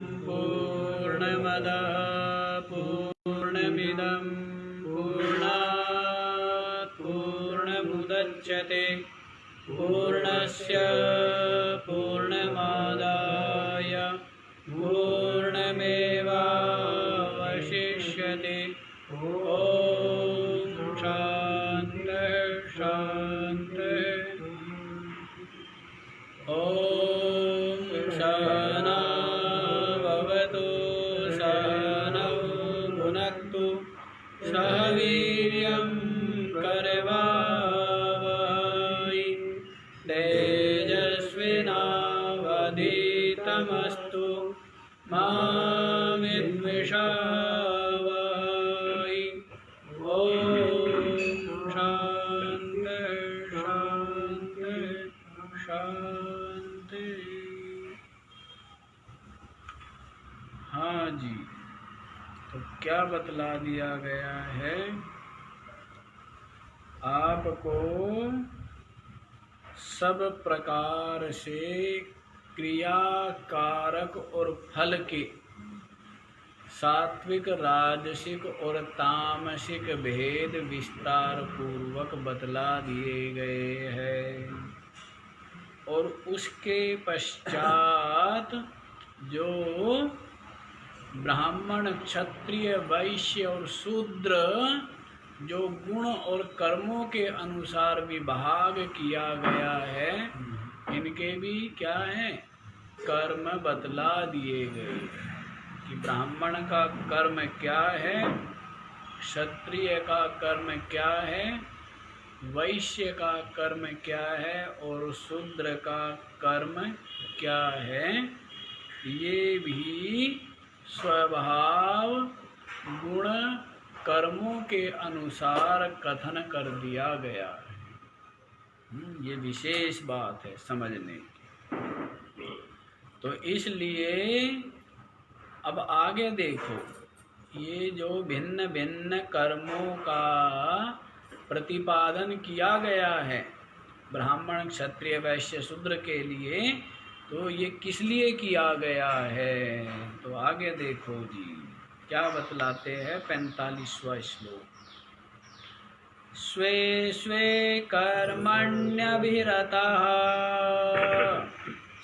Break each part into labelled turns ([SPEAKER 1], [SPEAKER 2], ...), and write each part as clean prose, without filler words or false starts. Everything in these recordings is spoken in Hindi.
[SPEAKER 1] पूर्णमदः पूर्णमिदं पूर्णात् पूर्णमुदच्यते पूर्णस्य पूर्णमादाय पूर्णमेवावशिष्यते। ॐ शान्तिः शान्तिः। ॐ सहना भवतु सहनौ भुनक्तु सह वीर्यं करवावहै तेजस्विनावधीतमस्तु मा विद्विषावहै। ॐ शान्तिः शान्तिः शांति। हाँ जी, तो क्या बतला दिया गया है आपको? सब प्रकार से क्रिया कारक और फल के सात्विक राजसिक और तामसिक भेद विस्तार पूर्वक बतला दिए गए हैं। और उसके पश्चात जो ब्राह्मण क्षत्रिय वैश्य और शूद्र जो गुण और कर्मों के अनुसार विभाग किया गया है, इनके भी क्या है कर्म बतला दिए गए कि ब्राह्मण का कर्म क्या है, क्षत्रिय का कर्म क्या है, वैश्य का कर्म क्या है और शूद्र का कर्म क्या है। ये भी स्वभाव गुण कर्मों के अनुसार कथन कर दिया गया है। ये विशेष बात है समझने की। तो इसलिए अब आगे देखो, ये जो भिन्न भिन्न कर्मों का प्रतिपादन किया गया है ब्राह्मण क्षत्रिय वैश्य शूद्र के लिए, तो ये किस लिए किया गया है? तो आगे देखो जी क्या बतलाते हैं 45वां श्लोक। स्वे स्वे कर्मण्यभिरतः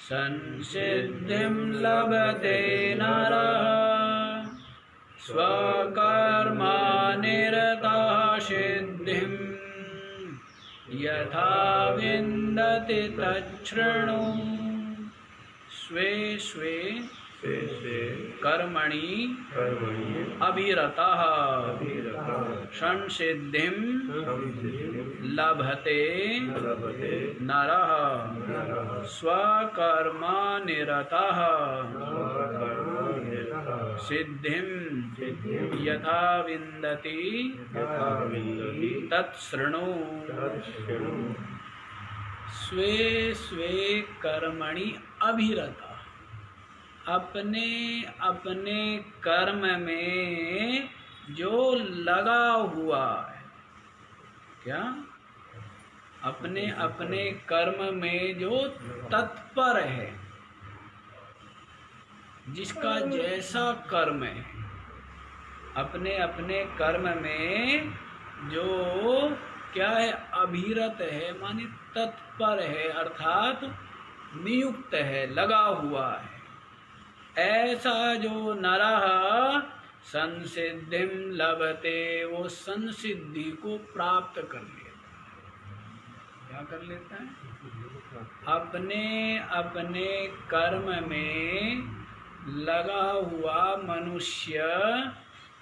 [SPEAKER 1] संसिद्धिं लभते नरः स्वकर्मानिरतः सिद्धिं यथा विन्दति तच्छृणु। स्वे स्वे कर्मणि अभिरतः संसिद्धिं लभते नरः स्वकर्मानिरतः सिद्धिं यथा विन्दति तत्शृणु। स्वे स्वे कर्मणि अभिरता, अपने अपने कर्म में जो लगा हुआ है, क्या अपने अपने कर्म में जो तत्पर है, जिसका जैसा कर्म है, अपने अपने कर्म में जो क्या है अभिरत है, माने तत्पर है, अर्थात नियुक्त है, लगा हुआ है। ऐसा जो नरः संसिद्धिं लभते, वो संसिद्धि को प्राप्त कर लेता है। क्या कर लेता है? अपने अपने कर्म में लगा हुआ मनुष्य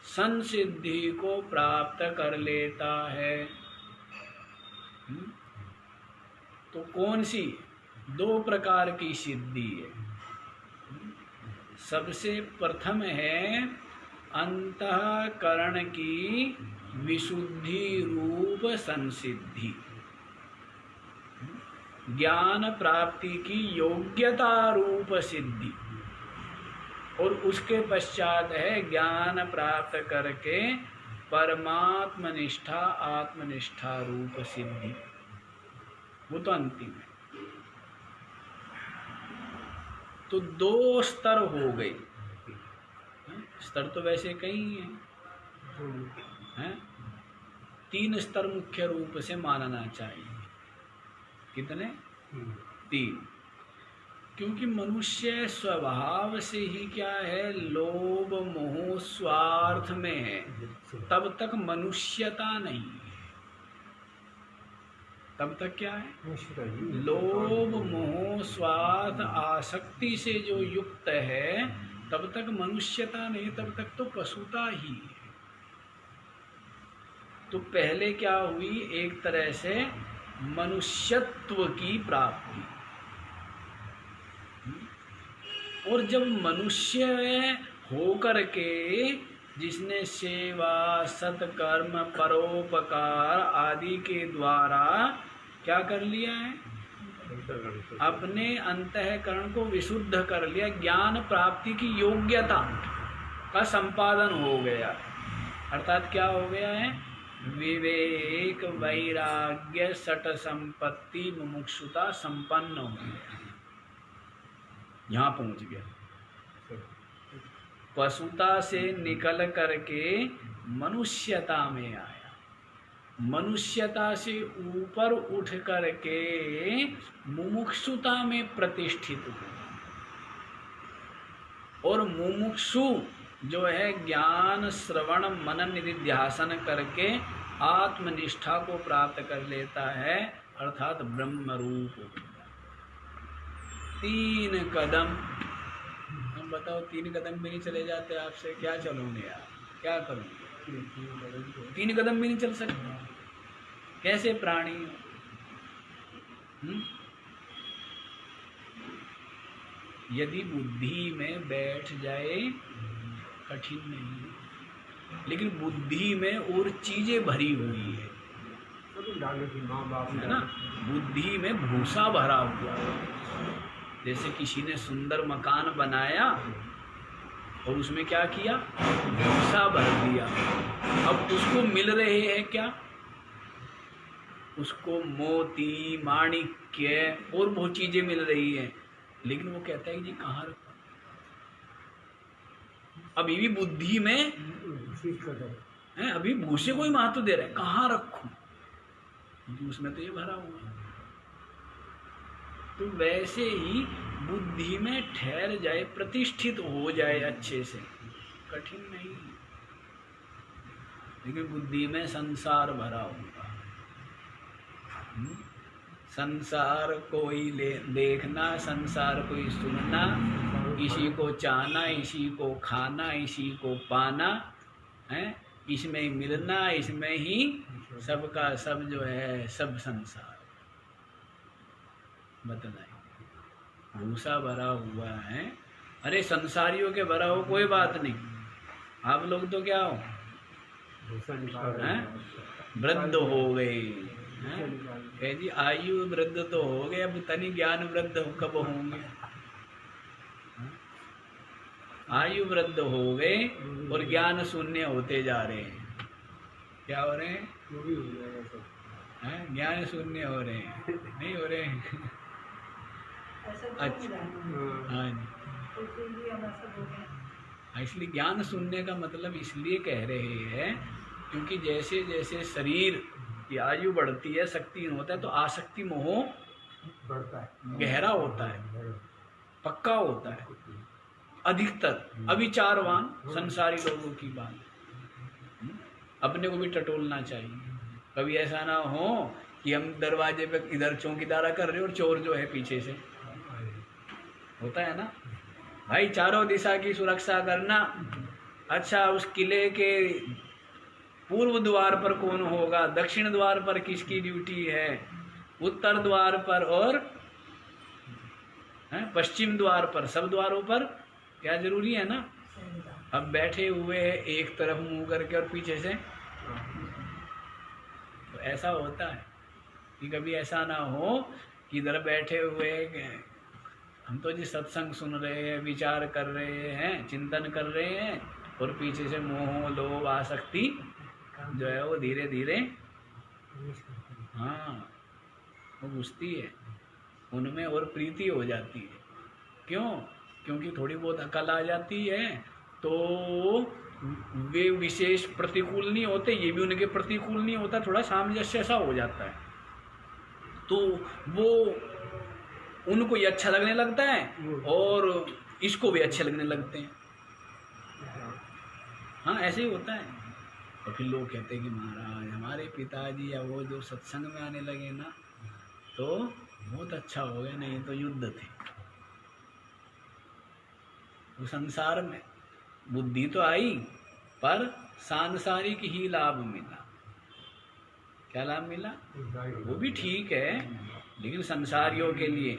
[SPEAKER 1] संसिद्धि को प्राप्त कर लेता है। तो कौन सी? दो प्रकार की सिद्धि है। सबसे प्रथम है अंतःकरण की विशुद्धि रूप संसिद्धि, ज्ञान प्राप्ति की योग्यता रूप सिद्धि, और उसके पश्चात है ज्ञान प्राप्त करके परमात्म निष्ठा आत्मनिष्ठा रूप सिद्धि, वो तो अंतिम है। तो दो स्तर हो गए, स्तर तो वैसे कई हैं, 3 स्तर मुख्य रूप से मानना चाहिए। कितने? 3। क्योंकि मनुष्य स्वभाव से ही क्या है, लोभ मोह स्वार्थ में है, तब तक मनुष्यता नहीं है। तब तक क्या है? लोभ मोह स्वार्थ आसक्ति से जो युक्त है, तब तक मनुष्यता नहीं, तब तक तो पशुता ही है। तो पहले क्या हुई, एक तरह से मनुष्यत्व की प्राप्ति। और जब मनुष्य होकर के जिसने सेवा सत्कर्म परोपकार आदि के द्वारा क्या कर लिया है, अपने अंतःकरण को विशुद्ध कर लिया, ज्ञान प्राप्ति की योग्यता का संपादन हो गया। अर्थात क्या हो गया है, विवेक वैराग्य सट संपत्ति मुमुक्षुता संपन्न हो गया, यहाँ पहुंच गया। पशुता से निकल करके मनुष्यता में आया, मनुष्यता से ऊपर उठ करके मुमुक्षुता में प्रतिष्ठित हुआ। और मुमुक्षु जो है ज्ञान श्रवण मनन निधिध्यासन करके आत्मनिष्ठा को प्राप्त कर लेता है, अर्थात ब्रह्म रूप। 3 कदम। हम बताओ, 3 कदम भी नहीं चले जाते आपसे, क्या चलोगे आप, क्या करोगे? 3 कदम भी नहीं चल सकते, कैसे प्राणी? यदि बुद्धि में बैठ जाए कठिन नहीं है, लेकिन बुद्धि में और चीजें भरी हुई है ना, बुद्धि में भूसा भरा हुआ है। जैसे किसी ने सुंदर मकान बनाया और उसमें क्या किया, भूसा भर दिया। अब उसको मिल रहे हैं क्या, उसको मोती माणिक्य और बहुत चीजें मिल रही हैं, लेकिन वो कहता है कि जी कहाँ रखूं? अभी भी बुद्धि में है, अभी भूसे को ही महत्व दे रहे हैं, कहाँ रखूं, क्योंकि उसमें तो ये भरा हुआ है। तो वैसे ही बुद्धि में ठहर जाए, प्रतिष्ठित हो जाए अच्छे से, कठिन नहीं, लेकिन बुद्धि में संसार भरा होगा। संसार कोई देखना, संसार कोई सुनना, इसी को चाहना, इसी को खाना, इसी को पाना है, इसमें मिलना, इसमें ही सबका सब जो है, सब संसार बतलाए भूसा भरा हुआ है। अरे संसारियों के भरा हो कोई बात नहीं, आप लोग तो क्या हो, वृद्ध हो गए, कह जी आयु वृद्ध तो हो गए, अब तनी ज्ञान वृद्ध कब होंगे? आयु वृद्ध हो गए और ज्ञान शून्य होते जा रहे हैं। क्या हो रहे हैं? ज्ञान शून्य हो रहे हैं, नहीं हो रहे हैं? अच्छा, हाँ जी। इसलिए ज्ञान शून्य का मतलब इसलिए कह रहे हैं क्योंकि जैसे जैसे शरीर की आयु बढ़ती है, शक्तिहीन होता है, तो आसक्ति मोह बढ़ता है, गहरा होता है, पक्का होता है, अधिकतर अविचारवान संसारी लोगों की बात। अपने को भी टटोलना चाहिए, कभी ऐसा ना हो कि हम दरवाजे पे इधर चौकीदारा कर रहे हो और चोर जो है पीछे से, होता है ना भाई, चारों दिशा की सुरक्षा करना। अच्छा, उस किले के पूर्व द्वार पर कौन होगा, दक्षिण द्वार पर किसकी ड्यूटी है, उत्तर द्वार पर और पश्चिम द्वार पर, सब द्वारों पर क्या जरूरी है ना। अब बैठे हुए एक तरफ मुंह करके और पीछे से, तो ऐसा होता है कि कभी ऐसा ना हो कि इधर बैठे हुए हम तो जी सत्संग सुन रहे हैं, विचार कर रहे हैं, चिंतन कर रहे हैं, और पीछे से मोह लोभ आसक्ति जो है वो धीरे धीरे वो घुसती है उनमें और प्रीति हो जाती है। क्यों? क्योंकि थोड़ी बहुत अकल आ जाती है तो वे विशेष प्रतिकूल नहीं होते, ये भी उनके प्रतिकूल नहीं होता, थोड़ा सामंजस्य सा हो जाता है, तो वो उनको ये अच्छा लगने लगता है और इसको भी अच्छे लगने लगते हैं। हाँ, ऐसे ही होता है। और फिर लोग कहते हैं कि महाराज हमारे पिताजी या वो जो सत्संग में आने लगे ना तो बहुत अच्छा हो गया, नहीं तो युद्ध थे। तो संसार में बुद्धि तो आई पर सांसारिक ही लाभ मिला। क्या लाभ मिला? वो भी ठीक है, लेकिन संसारियों के लिए,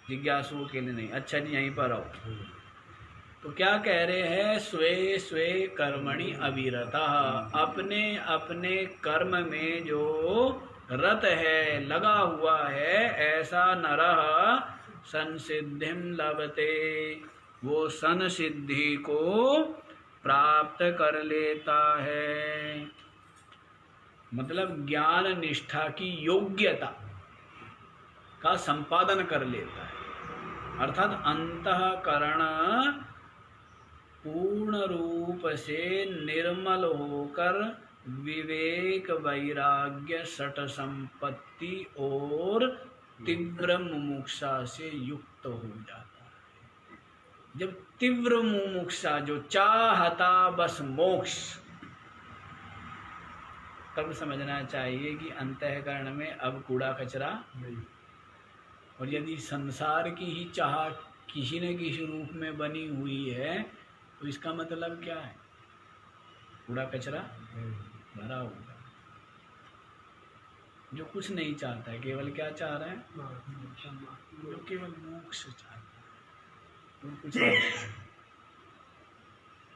[SPEAKER 1] जिज्ञासुओं के लिए नहीं। अच्छा जी, यहीं पर आओ। तो क्या कह रहे हैं? स्वे स्वे कर्मणि अविरता, अपने अपने कर्म में जो रत है, लगा हुआ है, ऐसा नरः संसिद्धिम लभते, वो संसिद्धि को प्राप्त कर लेता है। मतलब ज्ञान निष्ठा की योग्यता का संपादन कर लेता है, अर्थात अंतःकरण पूर्ण रूप से निर्मल होकर विवेक वैराग्य सठ संपत्ति और तीव्र मुमुक्षा से युक्त हो जाता है। जब तीव्र मुमुक्षा, जो चाहता बस मोक्ष, तब समझना चाहिए कि अंतःकरण में अब कूड़ा कचरा नहीं। और यदि संसार की ही चाह किसी न किसी रूप में बनी हुई है तो इसका मतलब क्या है? कूड़ा कचरा भरा होगा। जो कुछ नहीं चाहता है, केवल क्या चाह रहा है? जो केवल मोक्ष चाहता है और कुछ नहीं।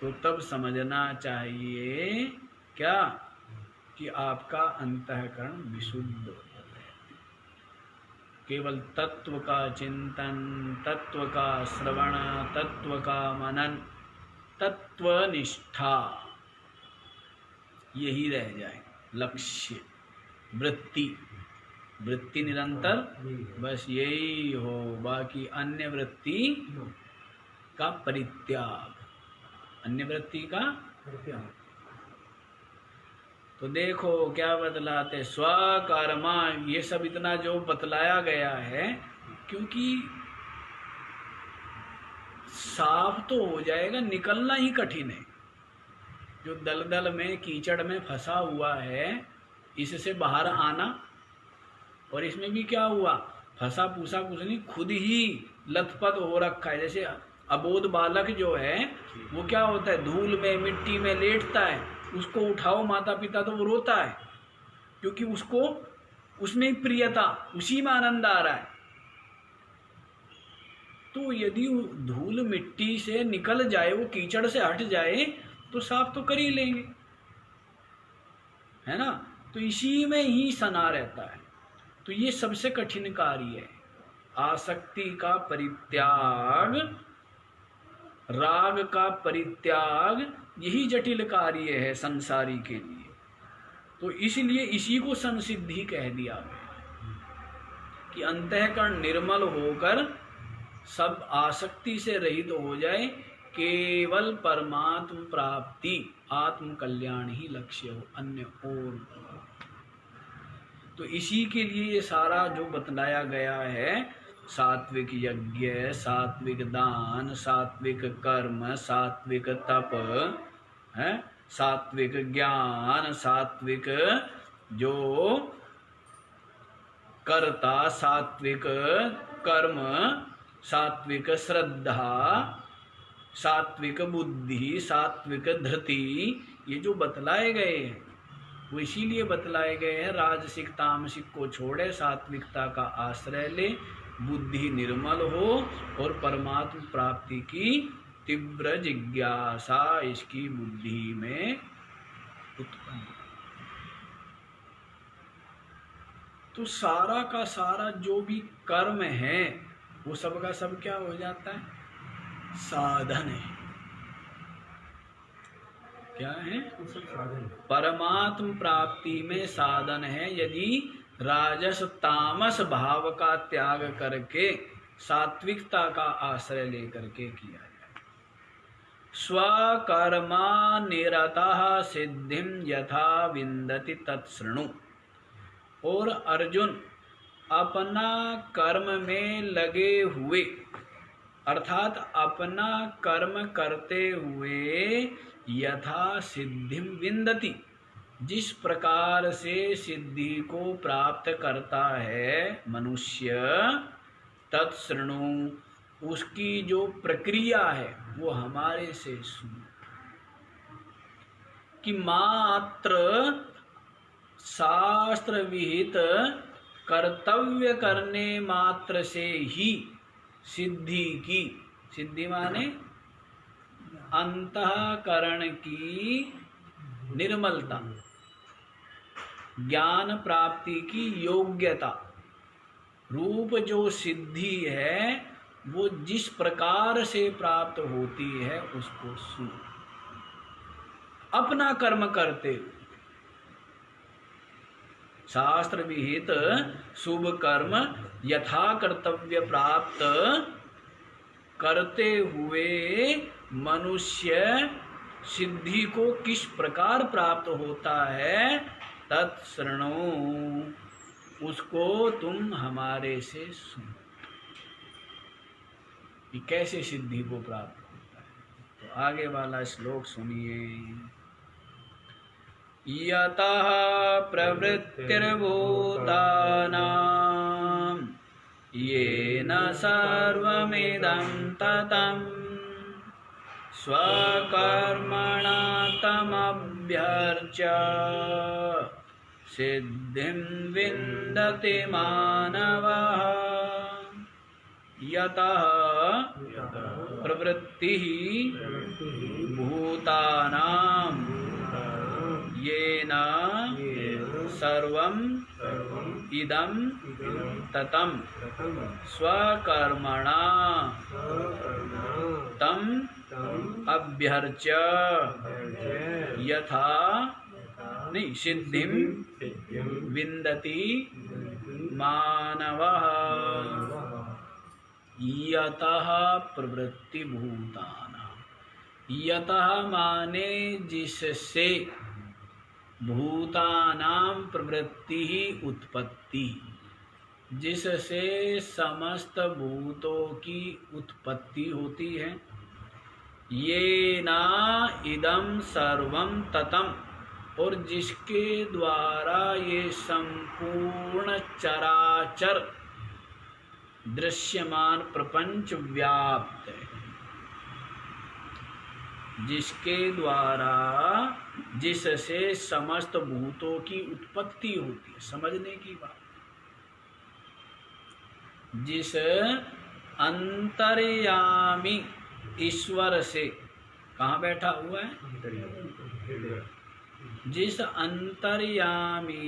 [SPEAKER 1] तो तब समझना चाहिए क्या कि आपका अंतःकरण विशुद्ध हो गया। केवल तत्व का चिंतन, तत्व का श्रवण, तत्व का मनन, तत्वनिष्ठा, यही रह जाए लक्ष्य। वृत्ति निरंतर बस यही हो, बाकी अन्य वृत्ति का परित्याग, अन्य वृत्ति का परित्याग। तो देखो क्या बतलाते, स्वकर्मा, ये सब इतना जो बतलाया गया है, क्योंकि साफ तो हो जाएगा, निकलना ही कठिन है। जो दलदल में, कीचड़ में फंसा हुआ है, इससे बाहर आना, और इसमें भी क्या हुआ, फंसा पूसा कुछ नहीं, खुद ही लथपथ हो रखा है। जैसे अबोध बालक जो है वो क्या होता है, धूल में मिट्टी में लेटता है, उसको उठाओ माता पिता तो वो रोता है, क्योंकि उसको उसमें प्रियता, उसी में आनंद आ रहा है। तो यदि धूल मिट्टी से निकल जाए, वो कीचड़ से हट जाए, तो साफ तो कर ही लेंगे, है ना। तो इसी में ही सना रहता है। तो ये सबसे कठिन कार्य है, आसक्ति का परित्याग, राग का परित्याग, यही जटिल कार्य है संसारी के लिए। तो इसलिए इसी को संसिद्धि कह दिया गया कि अंतःकरण निर्मल होकर सब आसक्ति से रहित हो जाए, केवल परमात्म प्राप्ति, आत्म कल्याण ही लक्ष्य हो, अन्य और। तो इसी के लिए ये सारा जो बतलाया गया है, सात्विक यज्ञ, सात्विक दान, सात्विक कर्म, सात्विक तप है, सात्विक ज्ञान, सात्विक जो कर्ता, सात्विक कर्म, सात्विक श्रद्धा, सात्विक बुद्धि, सात्विक धृति, ये जो बतलाए गए हैं वो इसीलिए बतलाए गए हैं, राजसिक तामसिक को छोड़े, सात्विकता का आश्रय ले, बुद्धि निर्मल हो और परमात्म प्राप्ति की तीव्र जिज्ञासा इसकी बुद्धि में उत्पन्न। तो सारा का सारा जो भी कर्म है वो सब का सब क्या हो जाता है, साधन है। क्या है? परमात्म प्राप्ति में साधन है। यदि राजस तामस भाव का त्याग करके सात्विकता का आश्रय लेकर के किया जाए, स्वकर्मा निरतः सिद्धिं यथा विन्दति तत्शृणु। और अर्जुन अपना कर्म में लगे हुए अर्थात अपना कर्म करते हुए यथा सिद्धिं विन्दति जिस प्रकार से सिद्धि को प्राप्त करता है मनुष्य, तत्शृणु उसकी जो प्रक्रिया है वो हमारे से सुनो। कि मात्र शास्त्र विहित कर्तव्य करने मात्र से ही सिद्धि की, सिद्धि माने अंतःकरण की निर्मलता, ज्ञान प्राप्ति की योग्यता रूप जो सिद्धि है वो जिस प्रकार से प्राप्त होती है उसको सुनो। अपना कर्म करते हुए शास्त्र विहित शुभ कर्म यथा कर्तव्य प्राप्त करते हुए मनुष्य सिद्धि को किस प्रकार प्राप्त होता है, तत्शृणु उसको तुम हमारे से सुनो। कि कैसे सिद्धि को प्राप्त होता है। तो आगे वाला श्लोक सुनिए। यतः प्रवृत्तिर्भूतानां येन सर्वमिदं ततं स्वकर्मणा तमभ्यर्च्य सिद्धिं विन्दति मानवः। यतः प्रवृत्तिः भूतानां येन सर्वं इदं ततं स्वकर्मणा तम अभ्यर्च्य यथा नहीं सिद्धिं विन्दति मानवः। यतः प्रवृत्ति भूतानां, यतः माने जिससे, भूतानां प्रवृत्ति ही उत्पत्ति, जिससे समस्त भूतों की उत्पत्ति होती है। ये ना इदं सर्वं ततं, और जिसके द्वारा ये संपूर्ण चराचर दृश्यमान प्रपंच व्याप्त है, जिसके द्वारा जिससे समस्त भूतों की उत्पत्ति होती है। समझने की बात, जिस अंतर्यामी ईश्वर से, कहाँ बैठा हुआ है, जिस अंतर्यामी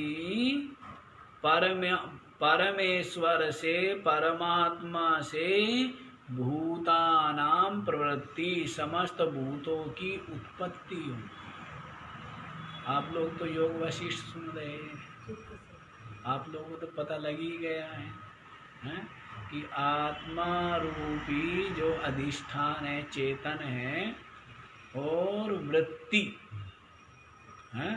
[SPEAKER 1] परमेश्वर से, परमात्मा से भूतानां प्रवृत्ति समस्त भूतों की उत्पत्ति होती। आप लोग तो योग वशिष्ठ सुन रहे हैं, आप लोगों को तो पता लग ही गया है कि आत्मा रूपी जो अधिष्ठान है, चेतन है, और वृत्ति है,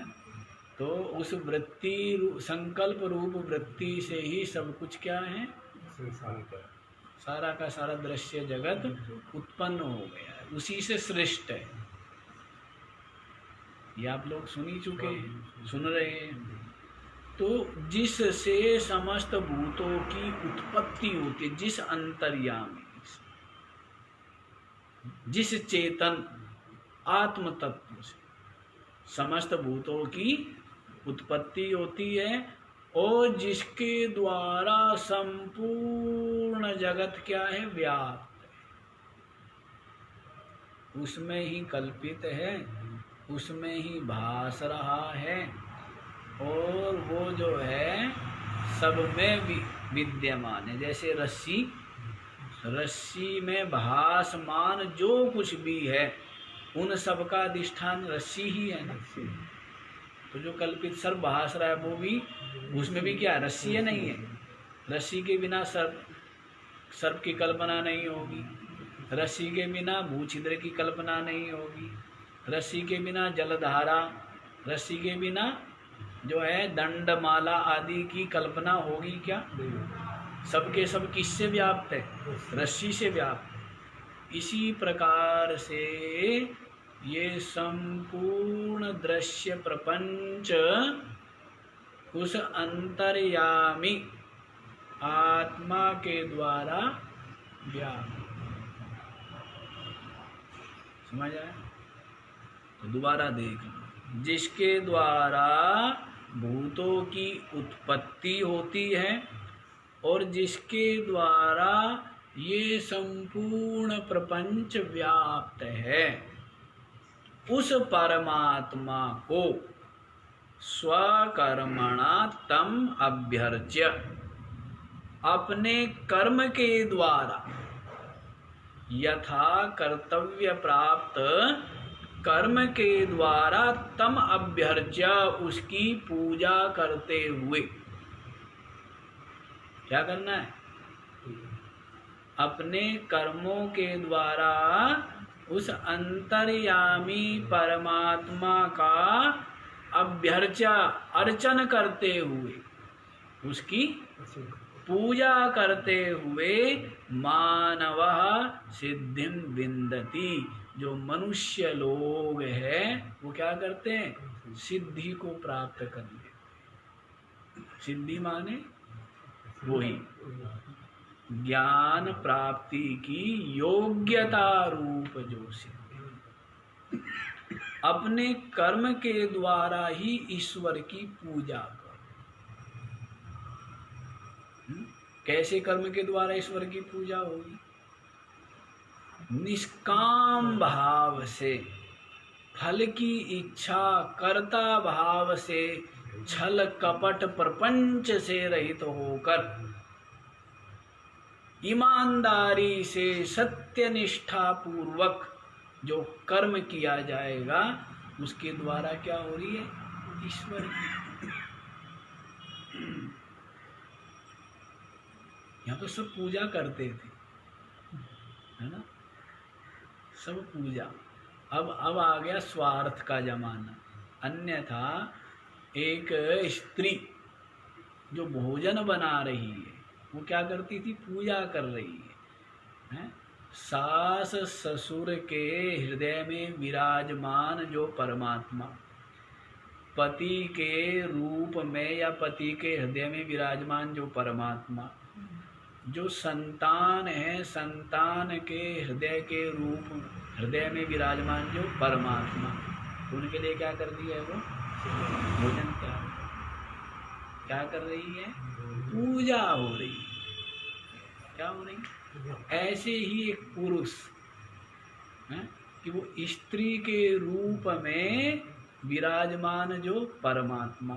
[SPEAKER 1] तो उस वृत्ति संकल्प रूप वृत्ति से ही सब कुछ क्या है, सारा का सारा दृश्य जगत उत्पन्न हो गया है, उसी से सृष्ट है। ये आप लोग सुन ही चुके हैं, सुन रहे हैं। तो जिससे समस्त भूतों की उत्पत्ति होती है, जिस अंतर्यामी, जिस चेतन आत्म तत्व से समस्त भूतों की उत्पत्ति होती है, और जिसके द्वारा संपूर्ण जगत क्या है, व्याप्त है, उसमें ही कल्पित है, उसमें ही भास रहा है, और वो जो है सब में विद्यमान है। जैसे रस्सी, रस्सी में भासमान जो कुछ भी है उन सब का अधिष्ठान रस्सी ही है ना। तो जो कल्पित सर्प भास रहा है वो भी, उसमें भी क्या रस्सी है, नहीं है। रस्सी के बिना सर्प की कल्पना नहीं होगी, रस्सी के बिना भू छिद्र की कल्पना नहीं होगी, रस्सी के बिना जलधारा, रस्सी के बिना जो है दंडमाला आदि की कल्पना होगी क्या? सबके सब किससे व्याप्त है? रस्सी से व्याप्त है। इसी प्रकार से ये संपूर्ण दृश्य प्रपंच उस अंतर्यामी आत्मा के द्वारा व्याप्त। समझ आया? तो दोबारा देख लो, जिसके द्वारा भूतों की उत्पत्ति होती है और जिसके द्वारा ये संपूर्ण प्रपंच व्याप्त है, उस परमात्मा को स्वकर्मणा तम अभ्यर्च्य, अपने कर्म के द्वारा यथा कर्तव्य प्राप्त कर्म के द्वारा तम अभ्यर्च्य, उसकी पूजा करते हुए क्या करना है? अपने कर्मों के द्वारा उस अंतर्यामी परमात्मा का अभ्यर्चा, अर्चन करते हुए, उसकी पूजा करते हुए मानवः सिद्धिं विन्दति, जो मनुष्य लोग हैं वो क्या करते हैं? सिद्धि को प्राप्त कर ले। सिद्धि माने वही ज्ञान प्राप्ति की योग्यता रूप जो सिद्धि, अपने कर्म के द्वारा ही ईश्वर की पूजा करो। कैसे कर्म के द्वारा ईश्वर की पूजा होगी? निष्काम भाव से, फल की इच्छा कर्ता भाव से, छल कपट प्रपंच से रहित होकर ईमानदारी से सत्यनिष्ठा पूर्वक जो कर्म किया जाएगा, उसके द्वारा क्या हो रही है? ईश्वर की। यहाँ तो सब पूजा करते थे, है ना? सब पूजा। अब आ गया स्वार्थ का जमाना। अन्यथा एक स्त्री जो भोजन बना रही है वो क्या करती थी? पूजा कर रही है? सास ससुर के हृदय में विराजमान जो परमात्मा, पति के रूप में या पति के हृदय में विराजमान जो परमात्मा, जो संतान है संतान के हृदय में विराजमान जो परमात्मा, उनके लिए क्या कर दिया है? वो भोजन क्या कर रही है? पूजा हो रही है। क्या हो रही? ऐसे ही एक पुरुष है कि वो स्त्री के रूप में विराजमान जो परमात्मा,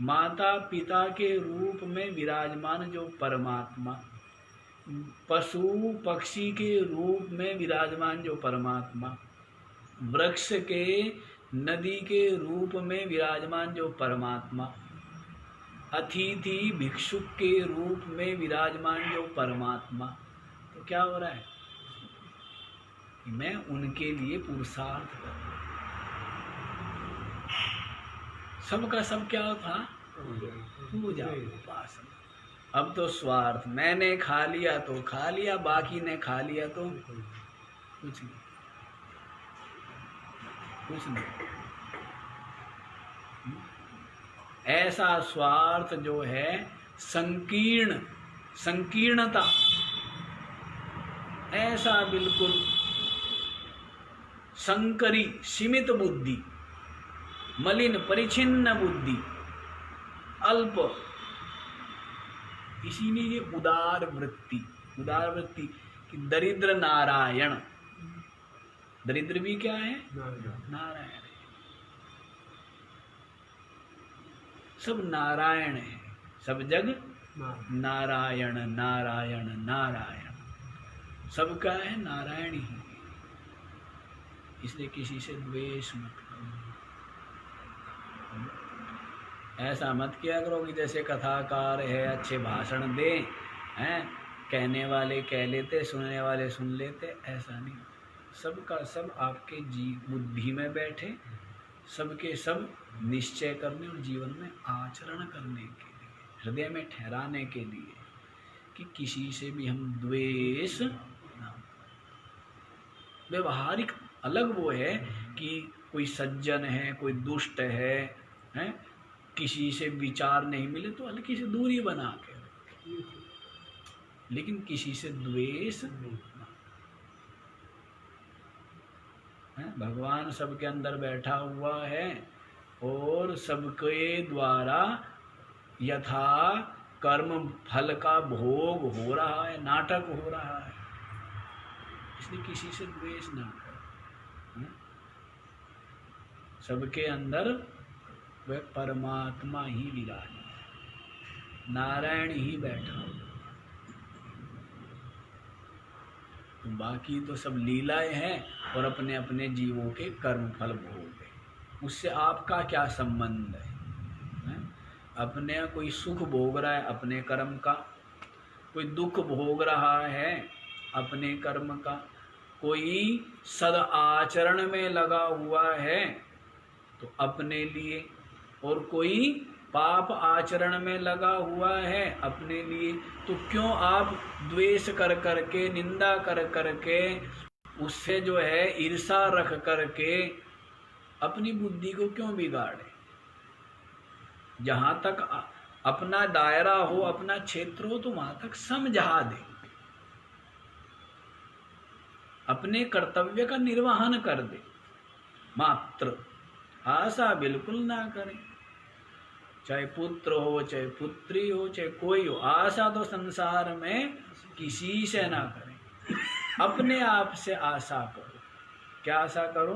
[SPEAKER 1] माता पिता के रूप में विराजमान जो परमात्मा, पशु पक्षी के रूप में विराजमान जो परमात्मा, वृक्ष के नदी के रूप में विराजमान जो परमात्मा, अतिथि भिक्षुक के रूप में विराजमान जो परमात्मा, तो क्या हो रहा है कि मैं उनके लिए पुरुषार्थ कर रहा हूं। सबका सब क्या था? पूजा उपासना। अब तो स्वार्थ, मैंने खा लिया तो खा लिया, बाकी ने खा लिया तो कुछ नहीं, कुछ नहीं। ऐसा स्वार्थ जो है संकीर्णता, ऐसा बिल्कुल संकरी सीमित बुद्धि, मलिन परिचिन्न बुद्धि, अल्प, इसीलिए ये उदार वृत्ति कि दरिद्र नारायण, दरिद्र भी क्या है? नारायण। सब नारायण है, सब जग नारायण नारायण नारायण, सबका है नारायण ही। इसलिए किसी से द्वेष मत करो। ऐसा मत किया करो कि जैसे कथाकार है अच्छे भाषण दे हैं कहने वाले कह लेते, सुनने वाले सुन लेते, ऐसा नहीं। सबका सब आपके बुद्धि में बैठे, सबके सब निश्चय करने और जीवन में आचरण करने के लिए, हृदय में ठहराने के लिए कि किसी से भी हम द्वेष ना। व्यवहारिक अलग वो है कि कोई सज्जन है, कोई दुष्ट है, हैं? किसी से विचार नहीं मिले तो हल्की सी दूरी बना के, लेकिन किसी से द्वेष ना। भगवान सबके अंदर बैठा हुआ है और सबके द्वारा यथा कर्म फल का भोग हो रहा है, नाटक हो रहा है, इसलिए किसी से द्वेष ना करो। सबके अंदर वह परमात्मा ही विराज, नारायण ही बैठा, तो बाकी तो सब लीलाएं हैं और अपने अपने जीवों के कर्म फल भोग है। उससे आपका क्या संबंध है? अपने कोई सुख भोग रहा है अपने कर्म का, कोई दुख भोग रहा है अपने कर्म का, कोई सद आचरण में लगा हुआ है तो अपने लिए, और कोई पाप आचरण में लगा हुआ है अपने लिए। तो क्यों आप द्वेष कर करके, निंदा कर करके, उससे जो है ईर्षा रख करके अपनी बुद्धि को क्यों बिगाड़े? जहां तक अपना दायरा हो, अपना क्षेत्र हो, तो वहां तक समझा दे, अपने कर्तव्य का निर्वहन कर दे, मात्र आशा बिल्कुल ना करें। चाहे पुत्र हो, चाहे पुत्री हो, चाहे कोई हो, आशा तो संसार में किसी से ना करें। अपने आप से आशा करो। क्या आशा करो?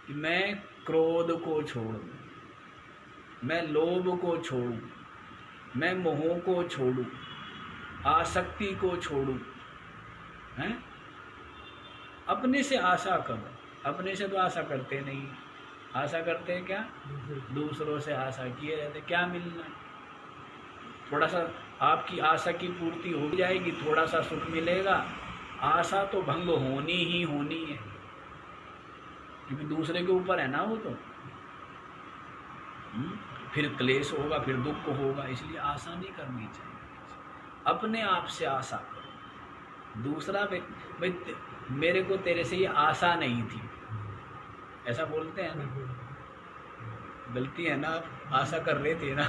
[SPEAKER 1] कि मैं क्रोध को छोड़ूं, मैं लोभ को छोड़ूं, मैं मोह को छोड़ूं, आसक्ति को छोड़ूं, हैं? अपने से आशा करो। अपने से तो आशा करते नहीं, आशा करते हैं क्या? दूसरों से आशा किए रहते, क्या मिलना? थोड़ा सा आपकी आशा की पूर्ति हो जाएगी, थोड़ा सा सुख मिलेगा, आशा तो भंग होनी ही होनी है, क्योंकि दूसरे के ऊपर है ना वो तो। फिर क्लेश होगा, फिर दुख होगा, इसलिए आशा नहीं करनी चाहिए। अपने आप से आशा करो। दूसरा भाई मेरे को तेरे से ये आशा नहीं थी, ऐसा बोलते हैं ना, गलती है ना, आशा कर रहे थे ना।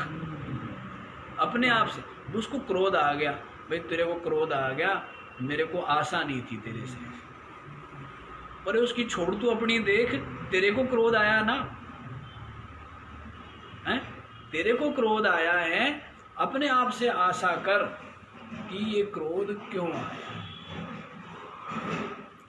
[SPEAKER 1] अपने आप से, उसको क्रोध आ गया, भाई तेरे को क्रोध आ गया, मेरे को आशा नहीं थी तेरे से, पर उसकी छोड़ तू अपनी देख, तेरे को क्रोध आया ना, है? तेरे को क्रोध आया है, अपने आप से आशा कर कि ये क्रोध क्यों आया।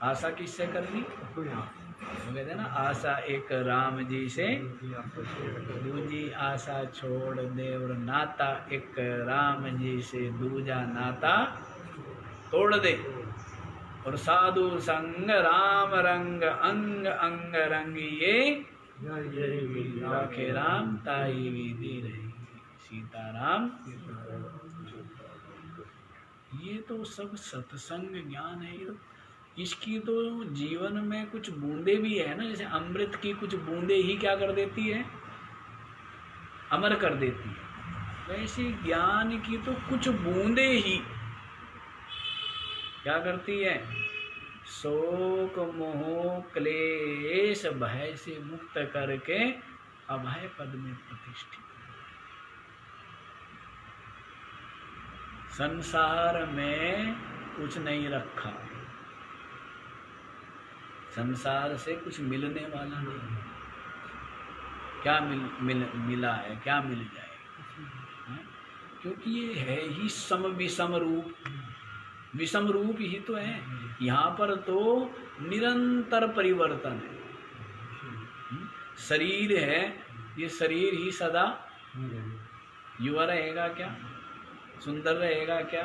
[SPEAKER 1] आशा किससे करनी? तो कहते हैं ना, आशा एक राम जी से, दूजी आशा छोड़ दे, और नाता एक राम जी से, दूजा नाता तोड़ दे, और साधु संग राम रंग, अंग अंग रंग, ये राखे राम ताई विधि रहेगी, सीताराम। ये तो सब सत्संग ज्ञान है। इसकी तो जीवन में कुछ बूंदे भी है ना, जैसे अमृत की कुछ बूंदे ही क्या कर देती है? अमर कर देती है। वैसे ज्ञान की तो कुछ बूंदे ही क्या करती है? शोक मोह क्लेश भय से मुक्त करके अभय पद में प्रतिष्ठित। संसार में कुछ नहीं रखा, संसार से कुछ मिलने वाला नहीं। क्या मिला है, क्या मिल जाएगा? क्योंकि ये है ही सम विषम रूप, विषम रूप ही तो है। यहाँ पर तो निरंतर परिवर्तन है। शरीर है, ये शरीर ही सदा युवा रहेगा क्या? सुंदर रहेगा क्या?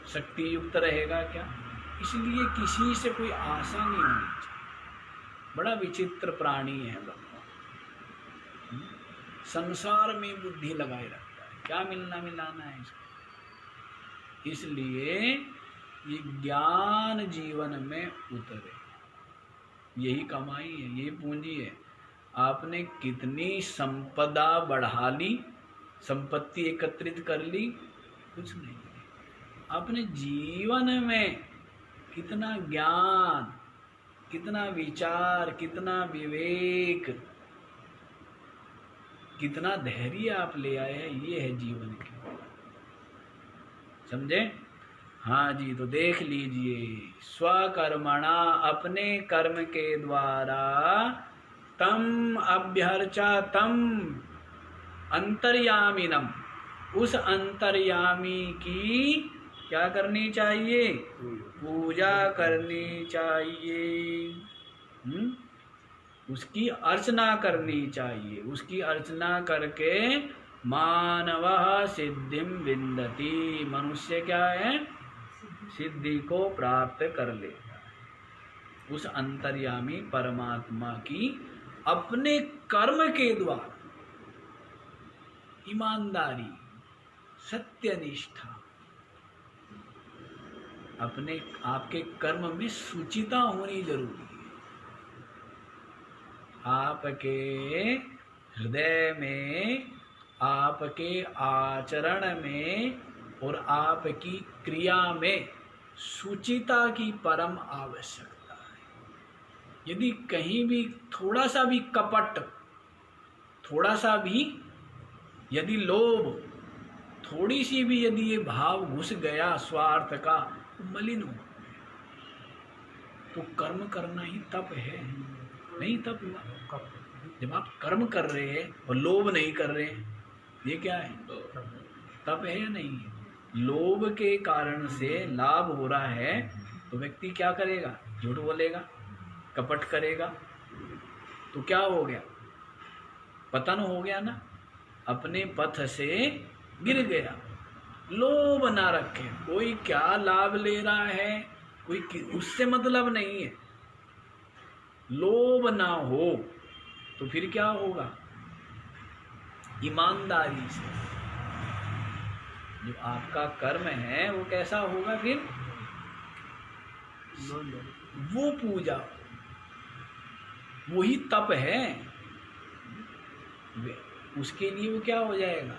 [SPEAKER 1] शक्ति युक्त रहेगा क्या? इसलिए किसी से कोई आशा नहीं होनी चाहिए। बड़ा विचित्र प्राणी है भगवान, संसार में बुद्धि लगाए रखता है, क्या मिलना मिलाना है इसको। इसलिए ये ज्ञान जीवन में उतरे, यही कमाई है, यही पूंजी है। आपने कितनी संपदा बढ़ा ली, संपत्ति एकत्रित कर ली, कुछ नहीं। आपने जीवन में कितना ज्ञान, कितना विचार, कितना विवेक, कितना धैर्य आप ले आए हैं, ये है जीवन की। समझे? हाँ जी, तो देख लीजिए, स्वकर्मणा, अपने कर्म के द्वारा, तम अभ्यर्चा, तम अंतर्यामिनम, उस अंतर्यामी की क्या करनी चाहिए? पूजा करनी चाहिए। उसकी अर्चना करनी चाहिए। उसकी अर्चना करके मानवः सिद्धिम विन्दति, मनुष्य क्या है? सिद्धि को प्राप्त कर लेता है। उस अंतर्यामी परमात्मा की अपने कर्म के द्वारा ईमानदारी, सत्यनिष्ठा, अपने आपके कर्म में शुचिता होनी जरूरी है। आपके हृदय में, आपके आचरण में और आपकी क्रिया में शुचिता की परम आवश्यकता है। यदि कहीं भी थोड़ा सा भी कपट, थोड़ा सा भी यदि लोभ, थोड़ी सी भी यदि ये भाव घुस गया स्वार्थ का, तो मलिन हो। तो कर्म करना ही तप है, नहीं तप हुआ? जब आप कर्म कर रहे हैं और लोभ नहीं कर रहे हैं, ये क्या है? तप है या नहीं है? लोभ के कारण से लाभ हो रहा है तो व्यक्ति क्या करेगा? झूठ बोलेगा, कपट करेगा, तो क्या हो गया? पतन हो गया ना, अपने पथ से गिर गया। लोभ ना रखे, कोई क्या लाभ ले रहा है, कोई उससे मतलब नहीं है। लोभ ना हो तो फिर क्या होगा? ईमानदारी से जो आपका कर्म है वो कैसा होगा? फिर वो पूजा, वही तप है। उसके लिए वो क्या हो जाएगा?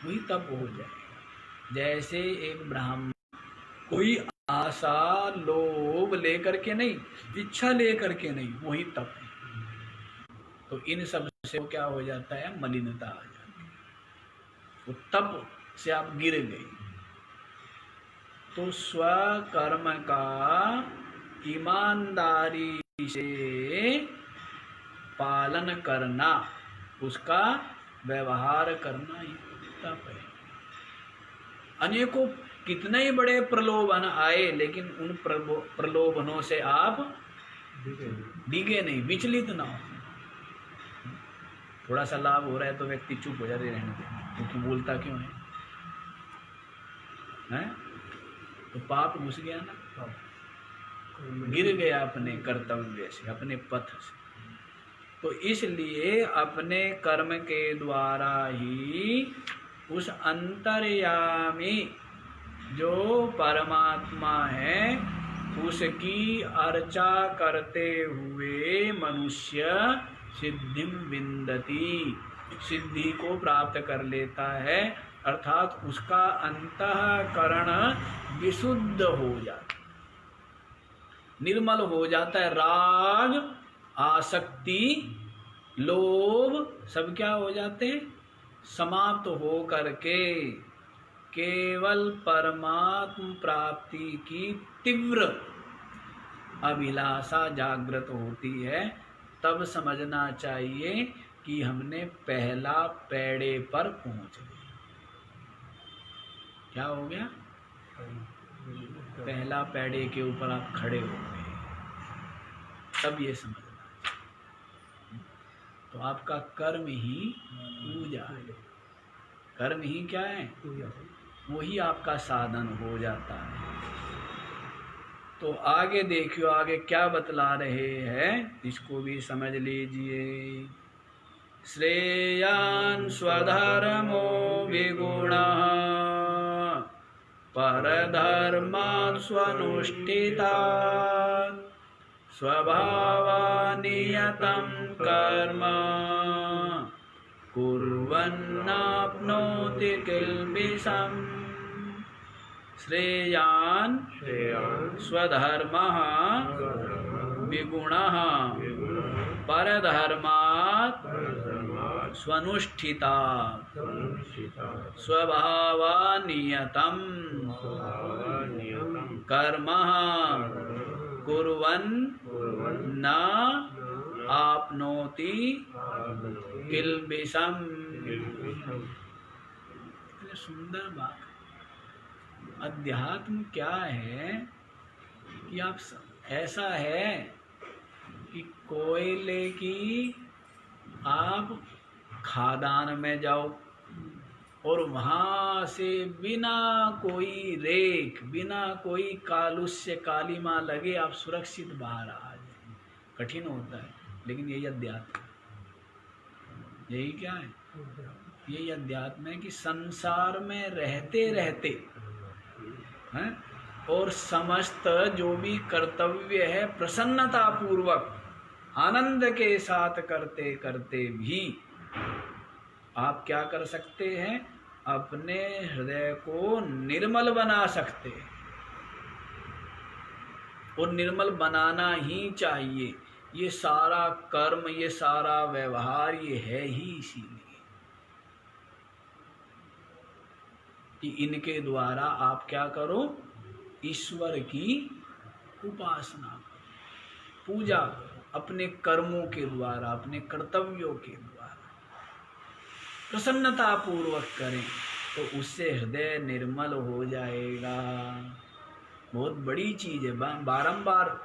[SPEAKER 1] वही तप हो जाएगा। जैसे एक ब्राह्मण कोई आशा, लोभ लेकर के नहीं, इच्छा लेकर के नहीं, वही तप है। तो इन सब से क्या हो जाता है? मलिनता आ जाती है। वो तप से आप गिर गए। तो स्वकर्म का ईमानदारी से पालन करना, उसका व्यवहार करना, ये तप है। अनेकों कितने ही बड़े प्रलोभन आए, लेकिन उन प्रलोभनों से आप डिगे नहीं, विचलित ना हो। थोड़ा सा लाभ हो रहा है तो व्यक्ति चुप हो जाते, रहने दे, क्योंकि बोलता क्यों है? तो पाप घुस गया ना, गिर गया अपने कर्तव्य से, अपने पथ से। तो इसलिए अपने कर्म के द्वारा ही उस अंतर्यामी जो परमात्मा है उसकी अर्चा करते हुए मनुष्य सिद्धिम विन्दति, सिद्धि को प्राप्त कर लेता है। अर्थात उसका अंतःकरण विशुद्ध हो जाता, निर्मल हो जाता है। राग, आसक्ति, लोभ सब क्या हो जाते हैं? समाप्त हो करके केवल परमात्म प्राप्ति की तीव्र अभिलाषा जागृत होती है। तब समझना चाहिए कि हमने पहला पैड़े पर पहुंच गए। क्या हो गया? पहला पैड़े के ऊपर आप खड़े हो गए, तब ये समझना चाहिए। तो आपका कर्म ही पूजा है। कर्म ही क्या है? वही आपका साधन हो जाता है। तो आगे देखियो, आगे क्या बतला रहे हैं, इसको भी समझ लीजिए। श्रेयान् स्वधर्मो विगुणः परधर्मात् स्वनुष्ठितात् स्वभावनियतं कर्म कुर्वन्नाप्नोति किल्बिषम् श्रेयान् स्वधर्मः विगुणः परधर्मात् स्वनुष्ठितात् स्वभावनियतं कर्म कुर्वन् न आपनोति किल्बिषम्। सुंदर बात। अध्यात्म क्या है कि आप ऐसा है कि कोयले की आप खादान में जाओ और वहाँ से बिना कोई रेख, बिना कोई कालुष्य कालीमा लगे आप सुरक्षित बाहर आ जाए। कठिन होता है, लेकिन यही अध्यात्म, यही क्या है, यही अध्यात्म है कि संसार में रहते रहते हैं और समस्त जो भी कर्तव्य है प्रसन्नता पूर्वक आनंद के साथ करते करते भी आप क्या कर सकते हैं, अपने हृदय को निर्मल बना सकते हैं। और निर्मल बनाना ही चाहिए। ये सारा कर्म, ये सारा व्यवहार, ये है ही इसीलिए कि इनके द्वारा आप क्या करो, ईश्वर की उपासना करो, पूजा करो, अपने कर्मों के द्वारा, अपने कर्तव्यों के द्वारा प्रसन्नता पूर्वक करें तो उससे हृदय निर्मल हो जाएगा। बहुत बड़ी चीज है। बारंबार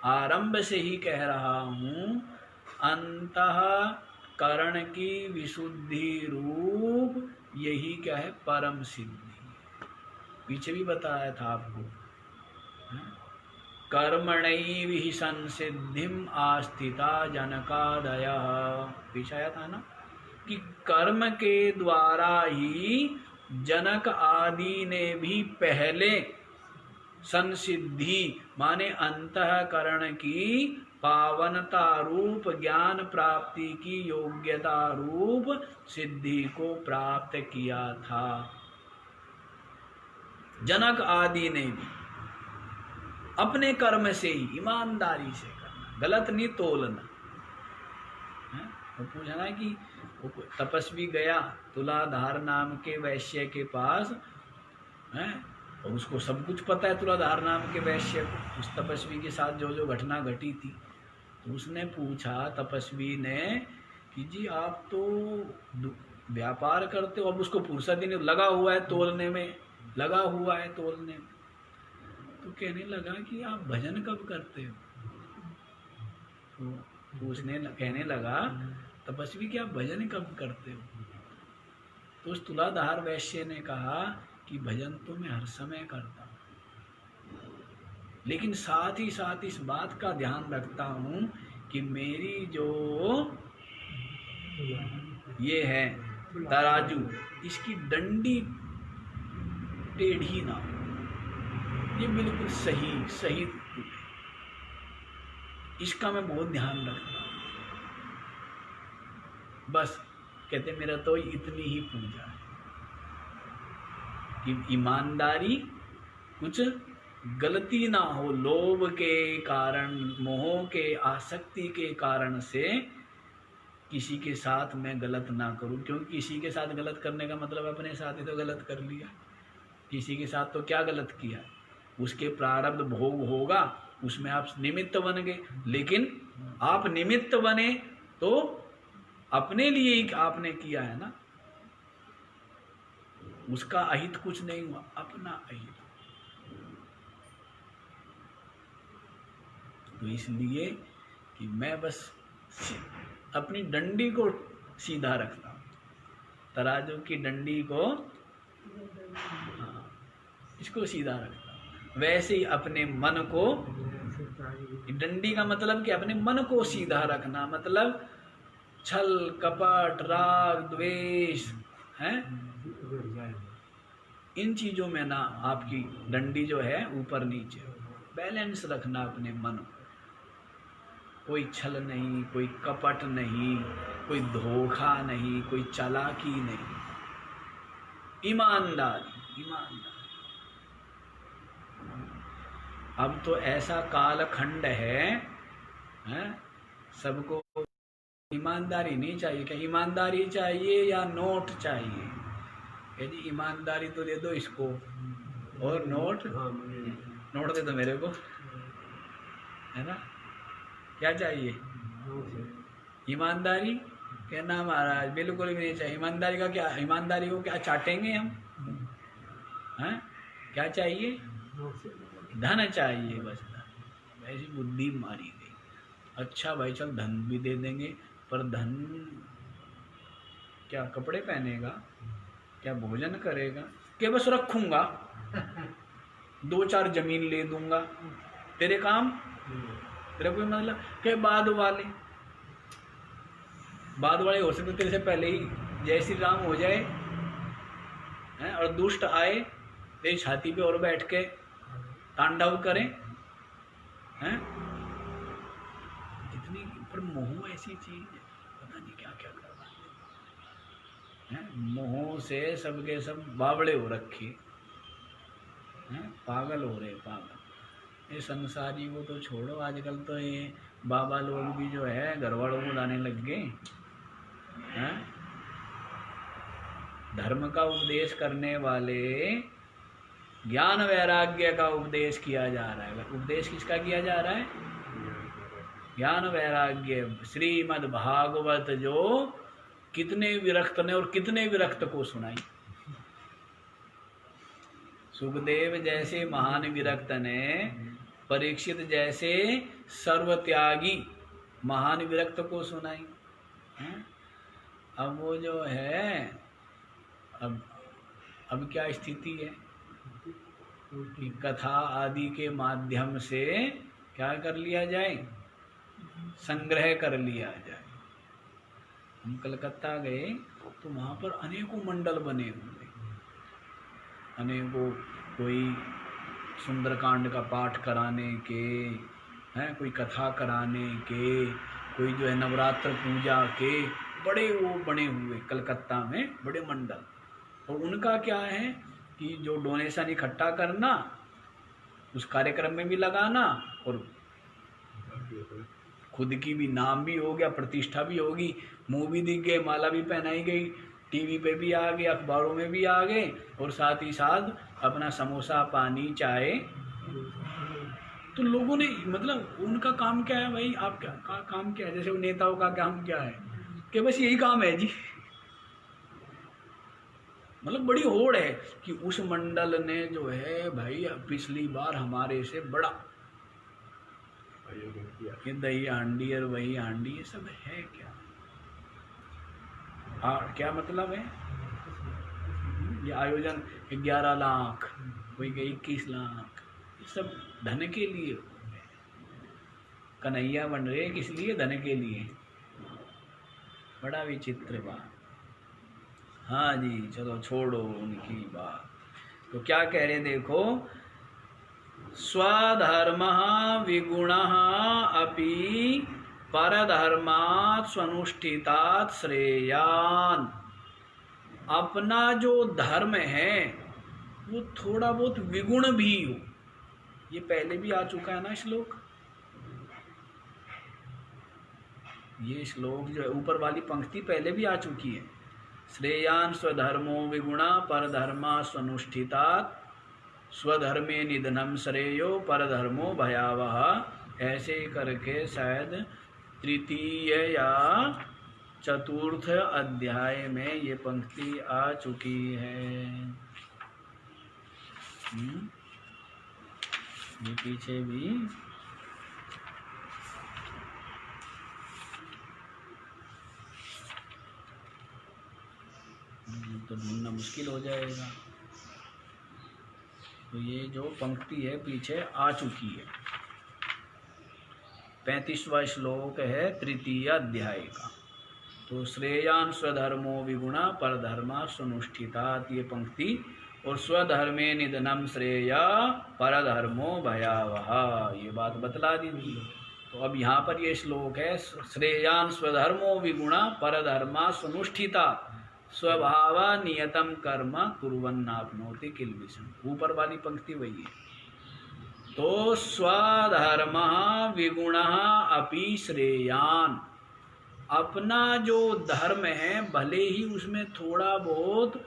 [SPEAKER 1] आरंभ से ही कह रहा हूँ, अंतःकरण की विशुद्धि रूप यही क्या है, परम सिद्धि। पीछे भी बताया था आपको, कर्मणैव हि संसिद्धिम आस्थिता जनकादयः। पीछे आया था ना कि कर्म के द्वारा ही जनक आदि ने भी पहले संसिद्धि माने अंतःकरण की पावनता रूप ज्ञान प्राप्ति की योग्यता रूप सिद्धि को प्राप्त किया था। जनक आदि ने भी अपने कर्म से ही ईमानदारी से करना, गलत नहीं तोलना। वो पूछना है कि तपस्वी गया तुलाधार नाम के वैश्य के पास है, और उसको सब कुछ पता है तुलाधार नाम के वैश्य को, उस तपस्वी के साथ जो जो घटना घटी थी। तो उसने पूछा तपस्वी ने कि जी आप तो व्यापार करते हो, अब उसको फुर्सत ही नहीं, लगा हुआ है तोलने में, लगा हुआ है तोलने में। तो कहने लगा कि आप भजन कब करते हो? तो उसने कहने लगा तपस्वी कि आप भजन कब करते हो? तो उस तुलाधार वैश्य ने कहा कि भजन तो मैं हर समय करता हूँ, लेकिन साथ ही साथ इस बात का ध्यान रखता हूँ कि मेरी जो ये है तराजू, इसकी डंडी टेढ़ी ना हो, ये बिल्कुल सही सही, इसका मैं बहुत ध्यान रखता हूँ। बस कहते मेरा तो इतनी ही पूजा है कि ईमानदारी, कुछ गलती ना हो, लोभ के कारण, मोह के, आसक्ति के कारण से किसी के साथ मैं गलत ना करूं। क्योंकि किसी के साथ गलत करने का मतलब अपने साथ ही तो गलत कर लिया। किसी के साथ तो क्या गलत किया, उसके प्रारब्ध भोग होगा, उसमें आप निमित्त बन गए। लेकिन आप निमित्त बने तो अपने लिए ही आपने किया है ना, उसका अहित कुछ नहीं हुआ, अपना अहित। तो इसलिए कि मैं बस अपनी डंडी को सीधा रखता हूँ, तराजू की डंडी को, इसको सीधा रखता हूँ। वैसे ही अपने मन को, डंडी का मतलब कि अपने मन को सीधा रखना, मतलब छल कपट राग द्वेष है, इन चीज़ों में ना आपकी डंडी जो है ऊपर नीचे, बैलेंस रखना अपने मन को। कोई छल नहीं, कोई कपट नहीं, कोई धोखा नहीं, कोई चालाकी नहीं, ईमानदारी, ईमानदारी। अब तो ऐसा कालखंड है, सबको ईमानदारी नहीं चाहिए। क्या ईमानदारी चाहिए या नोट चाहिए? यदि ईमानदारी तो दे दो इसको, और नोट नोट दे दो मेरे को, है ना? क्या चाहिए? ईमानदारी कहना महाराज बिल्कुल भी नहीं चाहिए। ईमानदारी का क्या, ईमानदारी को क्या चाटेंगे हम? हैं? क्या चाहिए? धन चाहिए, बस धन। ऐसी बुद्धि मारी गई। अच्छा भाई चल धन भी दे देंगे, पर धन क्या कपड़े पहनेगा, क्या भोजन करेगा, क्या बस रखूंगा, 2-4 जमीन ले दूंगा, तेरे काम, तेरा कोई मतलब? क्या बाद वाले हो सकते तेरे से पहले ही जय श्री राम हो जाए, हैं? और दुष्ट आए तेरी छाती पे और बैठ के तांडव करें, हैं? जितनी पर मोह ऐसी चीज है, पता नहीं क्या क्या करवा है। मोह से सबके सब बावड़े हो रखे हैं, पागल हो रहे, पागल। ये संसारी को तो छोड़ो, आजकल तो ये बाबा लोग भी जो है घर वालों को लाने लग गए हैं। धर्म का उपदेश करने वाले ज्ञान वैराग्य का उपदेश किया जा रहा है। उपदेश किसका किया जा रहा है? ज्ञान वैराग्य। श्रीमद् भागवत जो कितने विरक्त ने और कितने विरक्त को सुनाई। सुखदेव जैसे महान विरक्त ने परीक्षित जैसे सर्वत्यागी महान विरक्त को सुनाई। अब वो जो है, अब क्या स्थिति है कि कथा आदि के माध्यम से क्या कर लिया जाए, संग्रह कर लिया जाए। हम कलकत्ता गए तो वहाँ पर अनेकों मंडल बने हुए, अनेकों, कोई सुंदरकांड का पाठ कराने के हैं, कोई कथा कराने के, कोई जो है नवरात्र पूजा के, बड़े वो बने हुए कलकत्ता में बड़े मंडल। और उनका क्या है कि जो डोनेशन इकट्ठा करना, उस कार्यक्रम में भी लगाना, और खुद की भी नाम भी हो गया, प्रतिष्ठा भी होगी, मुंह भी दिख गए, माला भी पहनाई गई, टीवी पे भी आ गए, अखबारों में भी आ गए, और साथ ही साथ अपना समोसा पानी चाय। तो लोगों ने, मतलब उनका काम क्या है भाई, आप क्या काम क्या है? जैसे वो नेताओं का काम क्या है कि बस यही काम है जी। मतलब बड़ी होड़ है कि उस मंडल ने जो है भाई पिछली बार हमारे से बड़ा, ये दही हांडी और वही हांडी, ये सब है क्या? क्या मतलब है? ये आयोजन 11 लाख, कोई 21 लाख, ये सब धन के लिए। कन्हैया बन रहे किस लिए? धन के लिए। बड़ा विचित्र बात। हाँ जी, चलो छोड़ो उनकी बात। तो क्या कह रहे, देखो, स्वधर्म विगुण अपि परधर्मात् स्वनुष्ठितात् श्रेयान्। अपना जो धर्म है वो थोड़ा बहुत विगुण भी हो। ये पहले भी आ चुका है ना श्लोक। ये श्लोक जो है, ऊपर वाली पंक्ति पहले भी आ चुकी है। श्रेयान् स्वधर्मो विगुणा परधर्मा स्वनुष्ठितात् स्वधर्मे निधनम श्रेयो परधर्मो भयावह। ऐसे करके शायद तृतीय या चतुर्थ अध्याय में ये पंक्ति आ चुकी है। ये पीछे भी तो ढूंढना मुश्किल हो जाएगा। तो ये जो पंक्ति है पीछे आ चुकी है। 35वां श्लोक है तृतीय अध्याय का। तो श्रेयान् स्वधर्मो विगुणा परधर्मा स्वनुष्ठितात्, ये पंक्ति और स्वधर्मे निधनम श्रेय परधर्मो भयावह, ये बात बतला दी थी। तो अब यहाँ पर ये श्लोक है, श्रेयान स्वधर्मो विगुणा परधर्मा स्वनुष्ठिता स्वभाव नियतम कर्म कुर्वन्नाप्नोति किल्बिषम्। ऊपर वाली पंक्ति वही है। तो स्वधर्म विगुण अपि श्रेयान, अपना जो धर्म है भले ही उसमें थोड़ा बहुत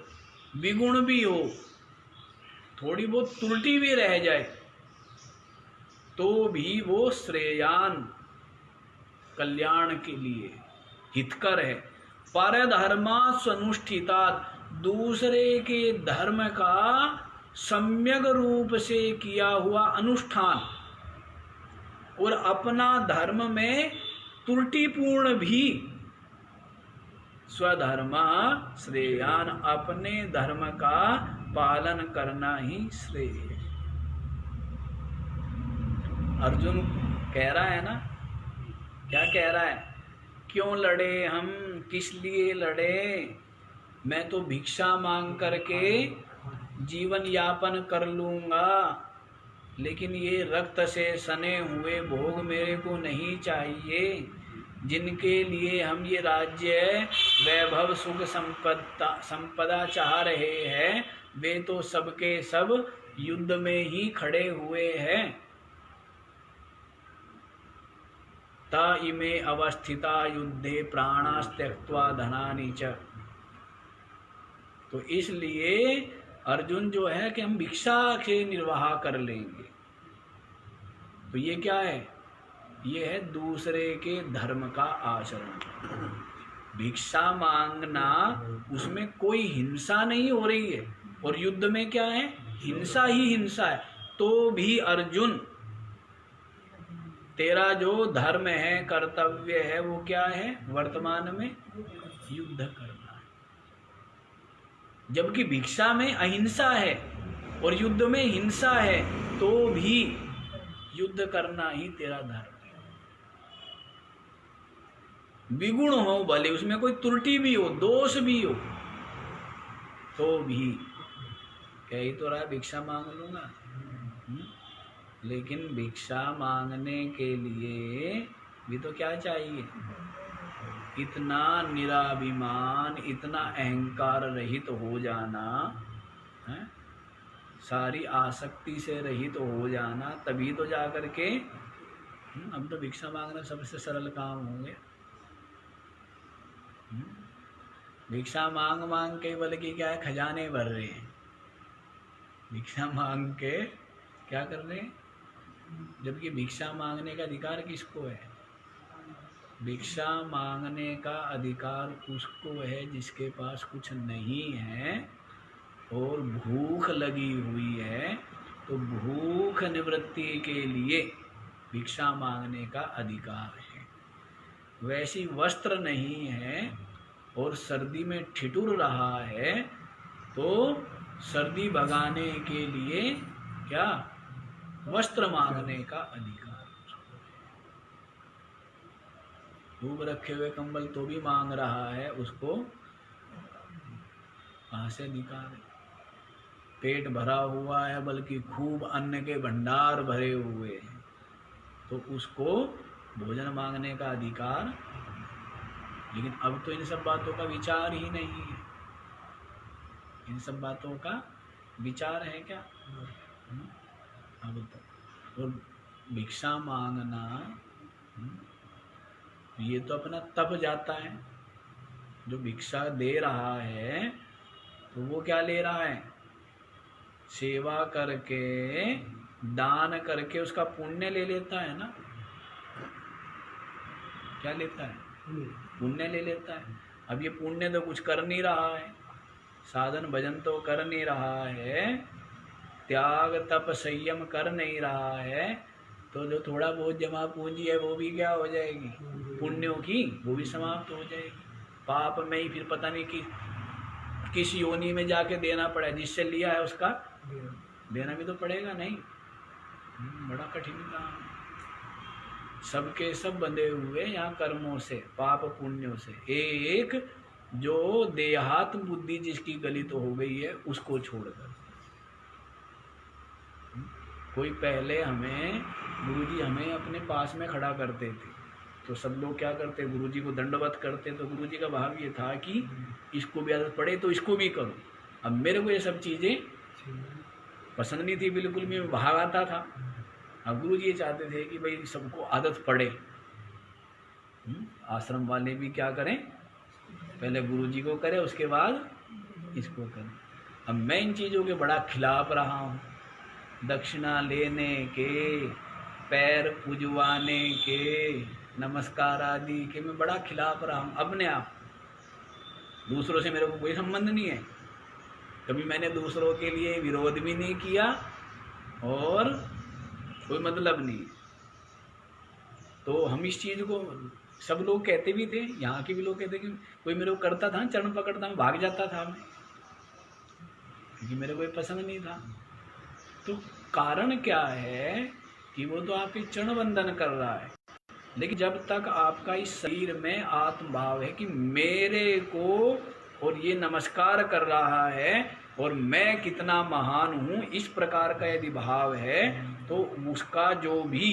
[SPEAKER 1] विगुण भी हो, थोड़ी बहुत त्रुटि भी रह जाए, तो भी वो श्रेयान, कल्याण के लिए हितकर है। परधर्मा स्वनुष्ठिता, दूसरे के धर्म का सम्यक रूप से किया हुआ अनुष्ठान, और अपना धर्म में त्रुटिपूर्ण भी। स्वधर्म श्रेयान, अपने धर्म का पालन करना ही श्रेय है। अर्जुन कह रहा है ना, क्या कह रहा है, क्यों लड़े हम, किस लिए लड़े, मैं तो भिक्षा मांग करके जीवन यापन कर लूँगा, लेकिन ये रक्त से सने हुए भोग मेरे को नहीं चाहिए। जिनके लिए हम ये राज्य, वैभव, सुख, संपदा चाह रहे हैं, वे तो सबके सब युद्ध में ही खड़े हुए हैं। ता इमे अवस्थिता युद्धे प्राणास्त्यक्त्वा धनानि च। तो इसलिए अर्जुन जो है कि हम भिक्षा से निर्वाह कर लेंगे। तो ये क्या है, ये है दूसरे के धर्म का आचरण। भिक्षा मांगना, उसमें कोई हिंसा नहीं हो रही है, और युद्ध में क्या है, हिंसा ही हिंसा है। तो भी अर्जुन, तेरा जो धर्म है, कर्तव्य है, वो क्या है, वर्तमान में युद्ध करना है। जबकि भिक्षा में अहिंसा है और युद्ध में हिंसा है, तो भी युद्ध करना ही तेरा धर्म है। विगुण हो भले, उसमें कोई त्रुटि भी हो, दोष भी हो, तो भी कह ही तो रहा भिक्षा मांग लूंगा। लेकिन भिक्षा मांगने के लिए भी तो क्या चाहिए, इतना निराभिमान, इतना अहंकार रहित हो जाना है, सारी आसक्ति से रहित हो जाना, तभी तो जा कर के अब तो भिक्षा मांगना सबसे सरल काम हो गया। भिक्षा मांग मांग के बल्कि क्या है, खजाने भर रहे हैं। भिक्षा मांग के क्या कर रहे हैं, जबकि भिक्षा मांगने का अधिकार किसको है, भिक्षा मांगने का अधिकार उसको है जिसके पास कुछ नहीं है और भूख लगी हुई है। तो भूख निवृत्ति के लिए भिक्षा मांगने का अधिकार है। वैसी वस्त्र नहीं है और सर्दी में ठिठुर रहा है, तो सर्दी भगाने के लिए क्या, वस्त्र मांगने का अधिकार। खूब रखे हुए कंबल तो भी मांग रहा है, उसको कहाँ से अधिकार है। पेट भरा हुआ है, बल्कि खूब अन्न के भंडार भरे हुए हैं, तो उसको भोजन मांगने का अधिकार। लेकिन अब तो इन सब बातों का विचार ही नहीं है। इन सब बातों का विचार है क्या अब तक। और भिक्षा मांगना, ये तो अपना तप जाता है। जो भिक्षा दे रहा है तो वो क्या ले रहा है, सेवा करके, दान करके उसका पुण्य ले लेता है ना। क्या लेता है, पुण्य ले लेता है। अब ये पुण्य तो कुछ कर नहीं रहा है, साधन भजन तो कर नहीं रहा है, त्याग तप संयम कर नहीं रहा है, तो जो थोड़ा बहुत जमा पूंजी है वो भी क्या हो जाएगी, पुण्यों की, वो भी समाप्त हो जाएगी। पाप में ही फिर पता नहीं कि किस योनि में जाके देना पड़ा, जिससे लिया है उसका देना भी तो पड़ेगा नहीं। बड़ा कठिन काम। सबके सब बंधे हुए यहाँ कर्मों से, पाप पुण्यों से। एक जो देहात्म बुद्धि जिसकी गलित हो गई है, उसको छोड़कर कोई पहले हमें गुरुजी हमें अपने पास में खड़ा करते थे, तो सब लोग क्या करते, गुरुजी को दंडवत करते, तो गुरुजी का भाव ये था कि इसको भी आदत पड़े तो इसको भी करो। अब मेरे को ये सब चीज़ें पसंद नहीं थी बिल्कुल भी, भाग आता था। अब गुरुजी ये चाहते थे कि भाई सबको आदत पड़े। आश्रम वाले भी क्या करें, पहले गुरुजी को करें उसके बाद इसको करें। अब मैं इन चीज़ों के बड़ा खिलाफ रहा हूँ, दक्षिणा लेने के, पैर पुजवाने के, नमस्कार आदि के मैं बड़ा खिलाफ रहा हूँ अपने आप। दूसरों से मेरे को कोई संबंध नहीं है, कभी मैंने दूसरों के लिए विरोध भी नहीं किया और कोई मतलब नहीं। तो हम इस चीज़ को सब लोग कहते भी थे, यहाँ के भी लोग कहते कि कोई मेरे को करता था चरण पकड़ता मैं भाग जाता था मैं, क्योंकि मेरे को ये पसंद नहीं था। तो कारण क्या है कि वो तो आपके चरण वंदन कर रहा है, लेकिन जब तक आपका इस शरीर में आत्मभाव है कि मेरे को और ये नमस्कार कर रहा है और मैं कितना महान हूँ, इस प्रकार का यदि भाव है तो उसका जो भी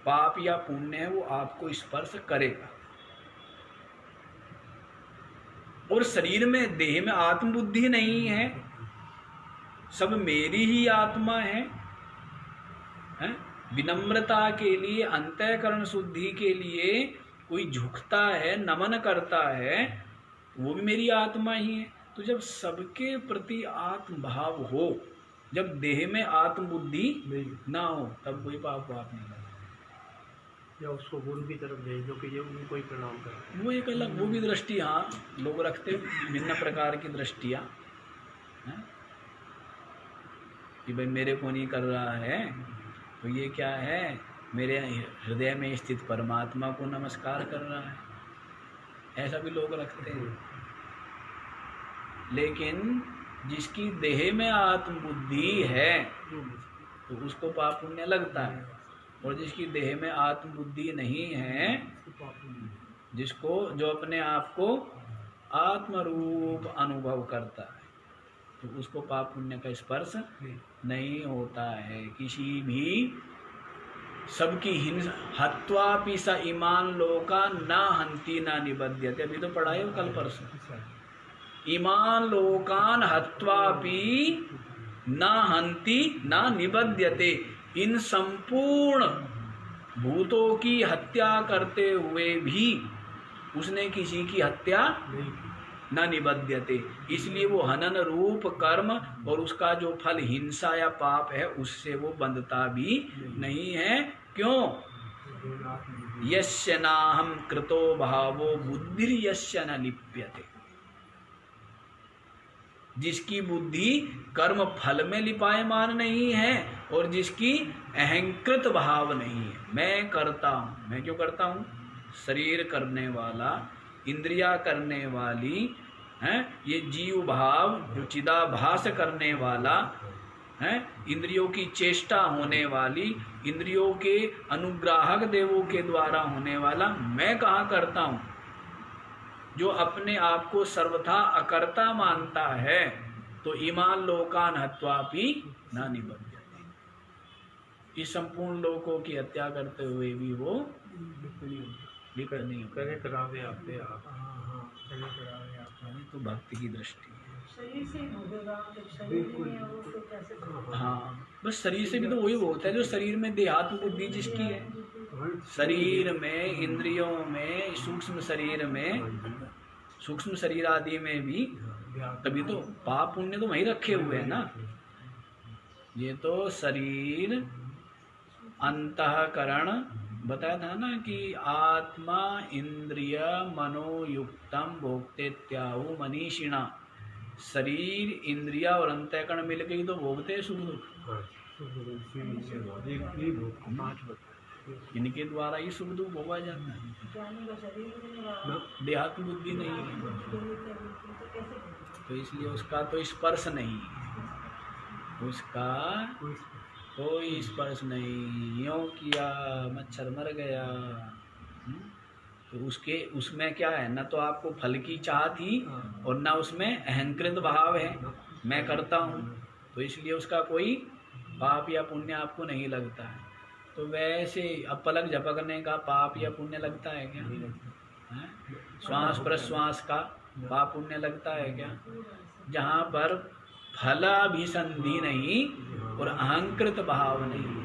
[SPEAKER 1] पाप या पुण्य है वो आपको स्पर्श करेगा। और शरीर में, देह में आत्मबुद्धि नहीं है, सब मेरी ही आत्मा है? विनम्रता के लिए, अंतःकरण शुद्धि के लिए कोई झुकता है, नमन करता है, वो भी मेरी आत्मा ही है। तो जब सबके प्रति आत्मभाव हो, जब देह में आत्मबुद्धि ना हो, तब कोई पाप नहीं लगता।
[SPEAKER 2] या उसको गुरु की तरफ भेज दो कि ये उनको ही प्रणाम करें,
[SPEAKER 1] वो एक अलग, वो भी दृष्टि, हाँ लोग रखते भिन्न प्रकार की दृष्टियाँ कि भाई मेरे को नहीं कर रहा है तो ये क्या है, मेरे हृदय में स्थित परमात्मा को नमस्कार कर रहा है, ऐसा भी लोग रखते हैं। लेकिन जिसकी देह में आत्मबुद्धि है तो उसको पाप पुण्य लगता है, और जिसकी देह में आत्मबुद्धि नहीं है, जिसको जो अपने आप को आत्मरूप अनुभव करता है, तो उसको पाप पुण्य का स्पर्श नहीं होता है। किसी भी सबकी हिंसा, हत्वापि स इमान लोका न हंति न निबध्यते, अभी तो पढ़ा है कल परसों, इमान लोकान हत्वापि न हंति न निबध्यते, इन संपूर्ण भूतों की हत्या करते हुए भी उसने किसी की हत्या न निबध्यते, इसलिए वो हनन रूप कर्म और उसका जो फल हिंसा या पाप है उससे वो बंधता भी नहीं है। क्यों? यस्य नाहं कृतो भावो बुद्धिर्यस्य न लिप्यते, जिसकी बुद्धि कर्म फल में लिपायमान नहीं है और जिसकी अहंकृत भाव नहीं है, मैं करता हूँ, मैं क्यों करता हूँ, शरीर करने वाला, इंद्रिया करने वाली है, ये जीव भाव जो चिदाभास करने वाला है, इंद्रियों की चेष्टा होने वाली, इंद्रियों के अनुग्राहक देवों के द्वारा होने वाला मैं कहाँ करता हूँ। जो अपने आप को सर्वथा अकर्ता मानता है तो इमान लोकान हत्वापि न निबध्यते, इस संपूर्ण लोकों की हत्या करते हुए भी वो विकट नहीं
[SPEAKER 2] करे करावे आपे आप,
[SPEAKER 1] तो भक्ति की दृष्टि है।
[SPEAKER 3] शरीर से ही भोगेगा, जब शरीर नहीं है वो तो कैसे भोगेगा?
[SPEAKER 1] हाँ, बस शरीर से भी तो वही भोगता है जो शरीर में देहात्म बुद्धि जिसकी है, शरीर में, इंद्रियों में, सूक्ष्म शरीर में, सूक्ष्म शरीर आदि में भी, तभी तो पाप पुण्य तो वहीं रखे हुए हैं ना। ये तो शरीर, अंतःकरण बताया था ना कि आत्मा इंद्रिय मनोयुक्तम भोक्तेत्याहु मनीषिणा, शरीर इंद्रिया और अंतःकरण मिल गई तो भोगते हैं सुख दुख, इनके द्वारा ही सुख दुख भोगा जाता है।
[SPEAKER 3] ज्ञानी का शरीर नहीं रहा,
[SPEAKER 1] देहात्म बुद्धि नहीं है
[SPEAKER 3] तो कैसे भोगेगा?
[SPEAKER 1] तो इसलिए उसका तो स्पर्श नहीं है, उसका कोई स्पर्श नहीं। यूँ किया मच्छर मर गया, तो उसके उसमें क्या है, न तो आपको फल की चाह थी और न उसमें अहंकृत भाव है, मैं करता हूँ, तो इसलिए उसका कोई पाप या पुण्य आपको नहीं लगता है। तो वैसे अब पलक झपकने का पाप या पुण्य लगता है क्या?
[SPEAKER 2] नहीं लगता।
[SPEAKER 1] हैं? श्वास प्रश्वास का पाप पुण्य लगता है क्या? जहाँ पर फलाभिसंधि नहीं और अहंकृत भाव नहीं,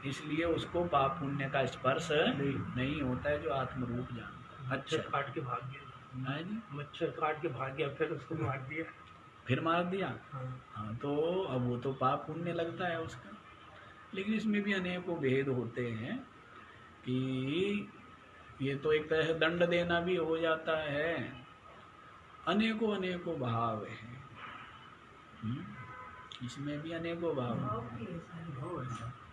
[SPEAKER 1] इसलिए उसको पाप पुण्य का स्पर्श नहीं होता है, जो आत्मरूप जानता है।
[SPEAKER 2] मच्छर काट के भाग गया।
[SPEAKER 1] है जी?
[SPEAKER 2] मच्छर काट के भाग गया, फिर उसको मार दिया।
[SPEAKER 1] फिर मार दिया।
[SPEAKER 2] हाँ।
[SPEAKER 1] हाँ, तो अब वो तो पाप पुण्य लगता है उसका। लेकिन इसमें भी अनेकों भेद होते हैं कि ये तो एक तरह से दंड देना भी हो जाता है, अनेकों अनेकों भाव हैं। इसमें भी अनेकों भाव हैं।
[SPEAKER 3] भाव भी है सारे।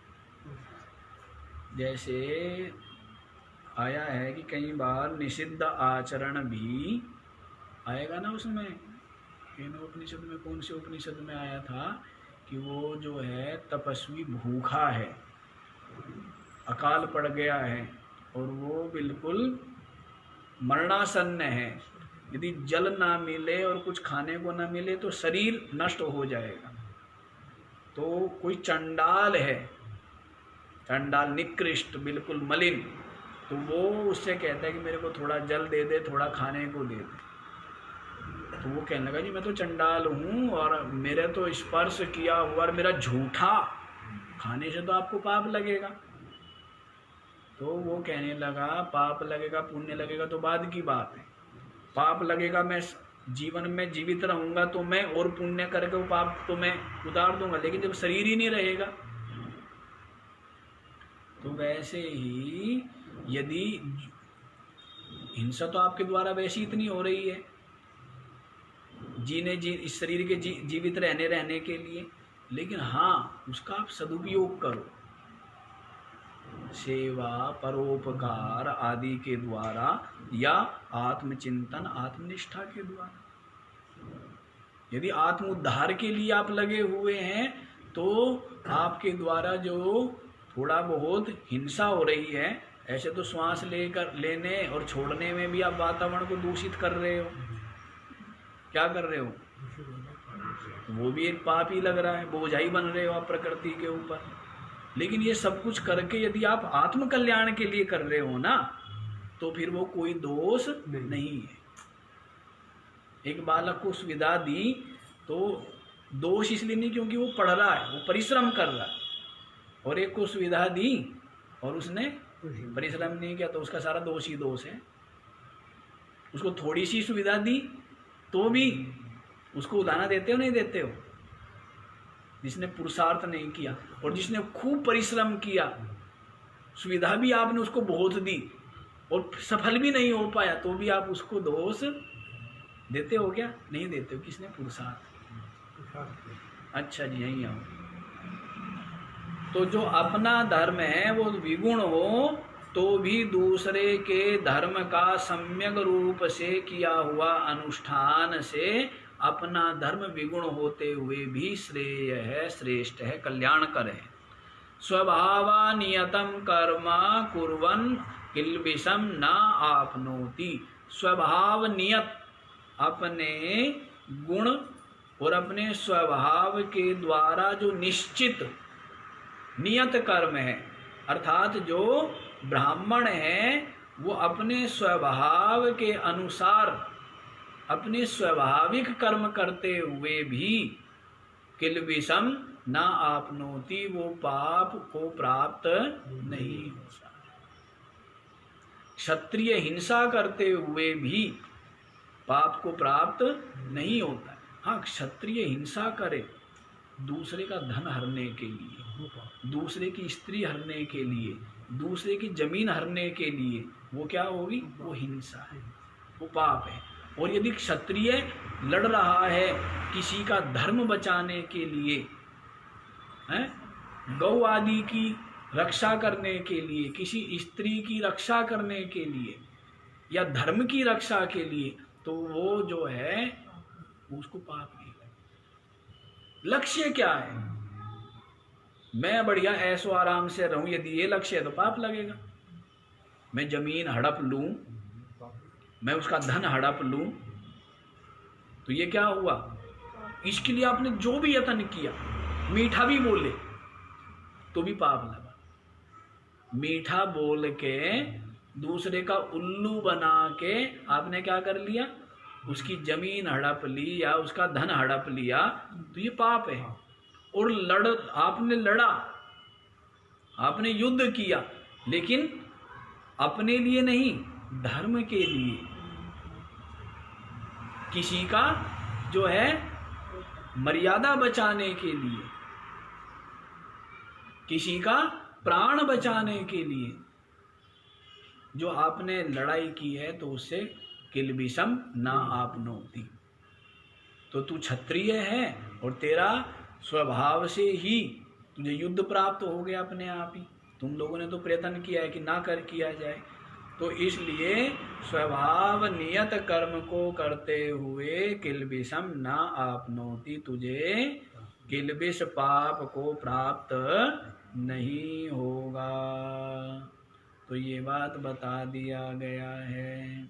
[SPEAKER 1] जैसे आया है कि कई बार निषिद्ध आचरण भी आएगा ना उसमें। उपनिषद में, कौन से उपनिषद में आया था कि वो जो है तपस्वी भूखा है, अकाल पड़ गया है और वो बिल्कुल मरणासन्न है, यदि जल ना मिले और कुछ खाने को ना मिले तो शरीर नष्ट हो जाएगा। तो कोई चंडाल है, चंडाल निकृष्ट बिल्कुल मलिन, तो वो उससे कहता है कि मेरे को थोड़ा जल दे दे, थोड़ा खाने को दे दे। तो वो कहने लगा जी मैं तो चंडाल हूँ और मेरे तो स्पर्श किया हुआ और मेरा झूठा खाने से तो आपको पाप लगेगा। तो वो कहने लगा पाप लगेगा पुण्य लगेगा तो बाद की बात है। पाप लगेगा, मैं जीवन में जीवित रहूँगा तो मैं और पुण्य करके वो पाप तो मैं उतार दूंगा, लेकिन जब शरीर ही नहीं रहेगा। तो वैसे ही यदि हिंसा तो आपके द्वारा वैसी इतनी हो रही है इस शरीर के जीवित रहने के लिए, लेकिन हाँ उसका आप सदुपयोग करो, सेवा परोपकार आदि के द्वारा या आत्मचिंतन आत्मनिष्ठा के द्वारा। यदि आत्म उद्धार के लिए आप लगे हुए हैं तो आपके द्वारा जो थोड़ा बहुत हिंसा हो रही है, ऐसे तो श्वास लेने और छोड़ने में भी आप वातावरण को दूषित कर रहे हो। क्या कर रहे हो? वो भी एक पाप ही लग रहा है, बोझा ही बन रहे हो आप प्रकृति के ऊपर। लेकिन ये सब कुछ करके यदि आप आत्म कल्याण के लिए कर रहे हो ना, तो फिर वो कोई दोष नहीं है। एक बालक को सुविधा दी तो दोष इसलिए नहीं क्योंकि वो पढ़ रहा है, वो परिश्रम कर रहा है, और एक को सुविधा दी और उसने परिश्रम नहीं किया तो उसका सारा दोष ही दोष है। उसको थोड़ी सी सुविधा दी तो भी उसको उदाहरण देते हो नहीं देते हो? जिसने पुरुषार्थ नहीं किया और जिसने खूब परिश्रम किया, सुविधा भी आपने उसको बहुत दी और सफल भी नहीं हो पाया, तो भी आप उसको दोष देते हो क्या? नहीं देते हो। किसने? पुरुषार्थ। अच्छा जी, यहीं आओ। तो जो अपना धर्म है वो विगुण हो तो भी दूसरे के धर्म का सम्यक रूप से किया हुआ अनुष्ठान से अपना धर्म विगुण होते हुए भी श्रेय है, श्रेष्ठ है, कल्याणकर है। स्वभावानियतम कर्म कुर्वन् किल्बिषम न आपनोति। स्वभाव नियत, अपने गुण और अपने स्वभाव के द्वारा जो निश्चित नियत कर्म है, अर्थात जो ब्राह्मण है वो अपने स्वभाव के अनुसार अपने स्वाभाविक कर्म करते हुए भी किल्बिषम न आपनोति, वो पाप को प्राप्त नहीं होता। क्षत्रिय हिंसा करते हुए भी पाप को प्राप्त नहीं होता। हाँ, क्षत्रिय हिंसा करे दूसरे का धन हरने के लिए, दूसरे की स्त्री हरने के लिए, दूसरे की जमीन हरने के लिए, वो क्या होगी? वो हिंसा है, वो पाप है। और यदि क्षत्रिय लड़ रहा है किसी का धर्म बचाने के लिए, गौ आदि की रक्षा करने के लिए, किसी स्त्री की रक्षा करने के लिए या धर्म की रक्षा के लिए, तो वो जो है उसको पाप नहीं लगेगा। लक्ष्य क्या है? मैं बढ़िया ऐसो आराम से रहूं, यदि ये लक्ष्य है तो पाप लगेगा। मैं जमीन हड़प लूं, मैं उसका धन हड़प लूं, तो ये क्या हुआ? इसके लिए आपने जो भी यत्न किया, मीठा भी बोले तो भी पाप लगा। मीठा बोल के दूसरे का उल्लू बना के आपने क्या कर लिया, उसकी जमीन हड़प ली या उसका धन हड़प लिया, तो ये पाप है। और आपने लड़ा, आपने युद्ध किया, लेकिन अपने लिए नहीं, धर्म के लिए, किसी का जो है मर्यादा बचाने के लिए, किसी का प्राण बचाने के लिए जो आपने लड़ाई की है, तो उससे किलबिषम ना आपनोति। तो तू क्षत्रिय है और तेरा स्वभाव से ही तुझे युद्ध प्राप्त हो गया अपने आप ही। तुम लोगों ने तो प्रयत्न किया है कि ना कर किया जाए, तो इसलिए स्वभाव नियत कर्म को करते हुए किलबिषम ना आपनोति, तुझे किलबिष पाप को प्राप्त नहीं होगा। तो ये बात बता दिया गया है,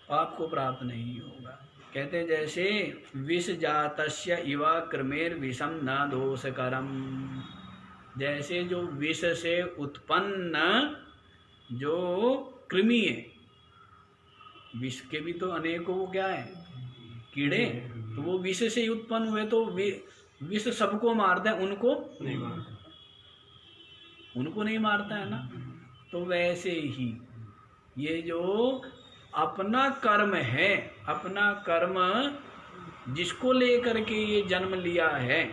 [SPEAKER 1] पाप को प्राप्त नहीं होगा। कहते जैसे विष जातस्य इवा क्रमेर विषम न दोषकरम, जैसे जो विष से उत्पन्न जो कृमि है, विष के भी तो अनेकों वो क्या है, कीड़े, तो वो विष से ही उत्पन्न हुए, तो विष सबको मारता है, उनको नहीं मारता है ना। तो वैसे ही ये जो अपना कर्म है, अपना कर्म जिसको लेकर के ये जन्म लिया है,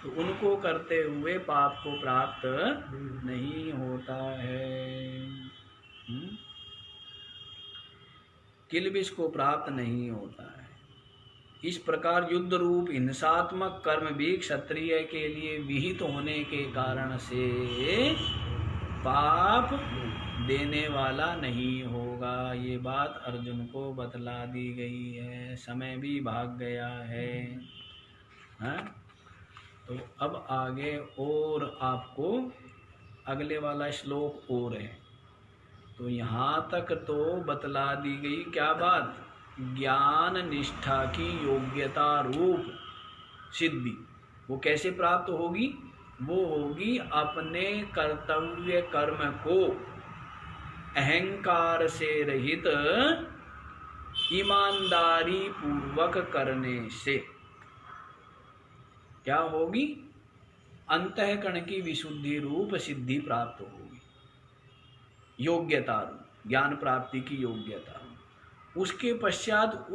[SPEAKER 1] तो उनको करते हुए पाप को प्राप्त नहीं होता है, किलबिष को प्राप्त नहीं होता है। इस प्रकार युद्ध रूप हिंसात्मक कर्म भी क्षत्रिय के लिए विहित होने के कारण से पाप देने वाला नहीं होगा। ये बात अर्जुन को बतला दी गई है। समय भी भाग गया है, हाँ? तो अब आगे और आपको अगले वाला श्लोक और है। तो यहाँ तक तो बतला दी गई क्या बात, ज्ञान निष्ठा की योग्यता रूप सिद्धि। वो कैसे प्राप्त होगी, वो होगी अपने कर्तव्य कर्म को अहंकार से रहित ईमानदारी पूर्वक करने से। क्या होगी, अंतःकरण की विशुद्धि रूप सिद्धि प्राप्त होगी, योग्यता रूप ज्ञान प्राप्ति की योग्यता। उसके पश्चात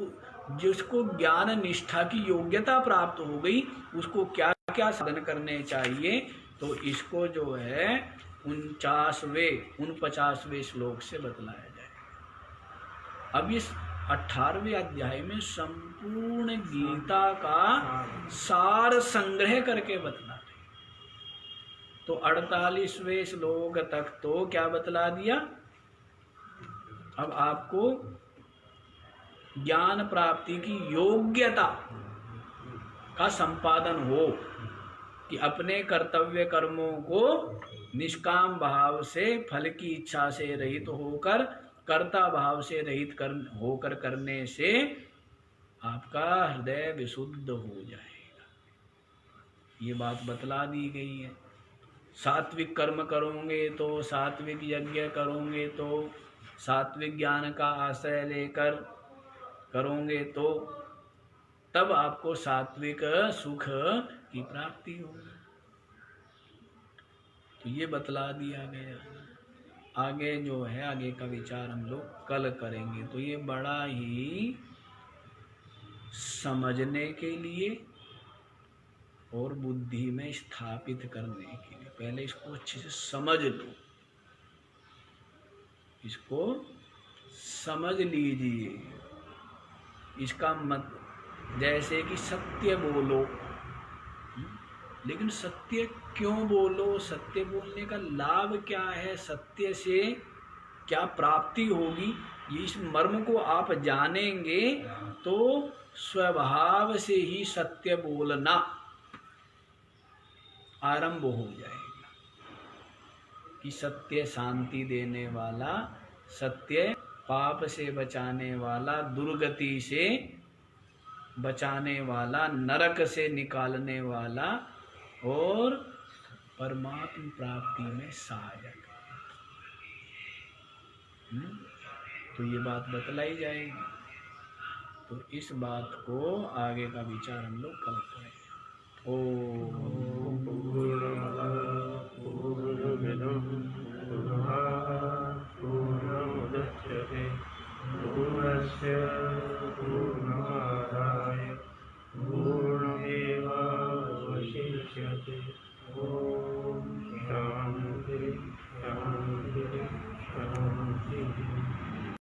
[SPEAKER 1] जिसको ज्ञान निष्ठा की योग्यता प्राप्त हो गई, उसको क्या क्या साधन करने चाहिए, तो इसको जो है 49वें श्लोक से बतलाया जाएगा। अब इस 18वें अध्याय में संपूर्ण गीता का सार संग्रह करके बतला रहे। तो 48वें श्लोक तक तो क्या बतला दिया, अब आपको ज्ञान प्राप्ति की योग्यता का संपादन हो, कि अपने कर्तव्य कर्मों को निष्काम भाव से, फल की इच्छा से रहित होकर, कर्ता भाव से रहित होकर करने से आपका हृदय विशुद्ध हो जाएगा। ये बात बतला दी गई है। सात्विक कर्म करोगे तो, सात्विक यज्ञ करोगे तो, सात्विक ज्ञान का आश्रय लेकर करोगे तो तब आपको सात्विक सुख की प्राप्ति होगी। तो ये बतला दिया गया। आगे जो है, आगे का विचार हम लोग कल करेंगे। तो ये बड़ा ही समझने के लिए और बुद्धि में स्थापित करने के लिए, पहले इसको अच्छे से समझ लो, इसको समझ लीजिए। इसका मत जैसे कि सत्य बोलो, लेकिन सत्य क्यों बोलो, सत्य बोलने का लाभ क्या है, सत्य से क्या प्राप्ति होगी, ये इस मर्म को आप जानेंगे तो स्वभाव से ही सत्य बोलना आरंभ हो जाएगा। कि सत्य शांति देने वाला, सत्य पाप से बचाने वाला, दुर्गति से बचाने वाला, नरक से निकालने वाला और परमात्म प्राप्ति में सहायक। तो ये बात बतलाई जाएगी। तो इस बात को आगे का विचार हम लोग कल करें। ओम
[SPEAKER 2] पूर्णमुदच्यते पूर्णस्य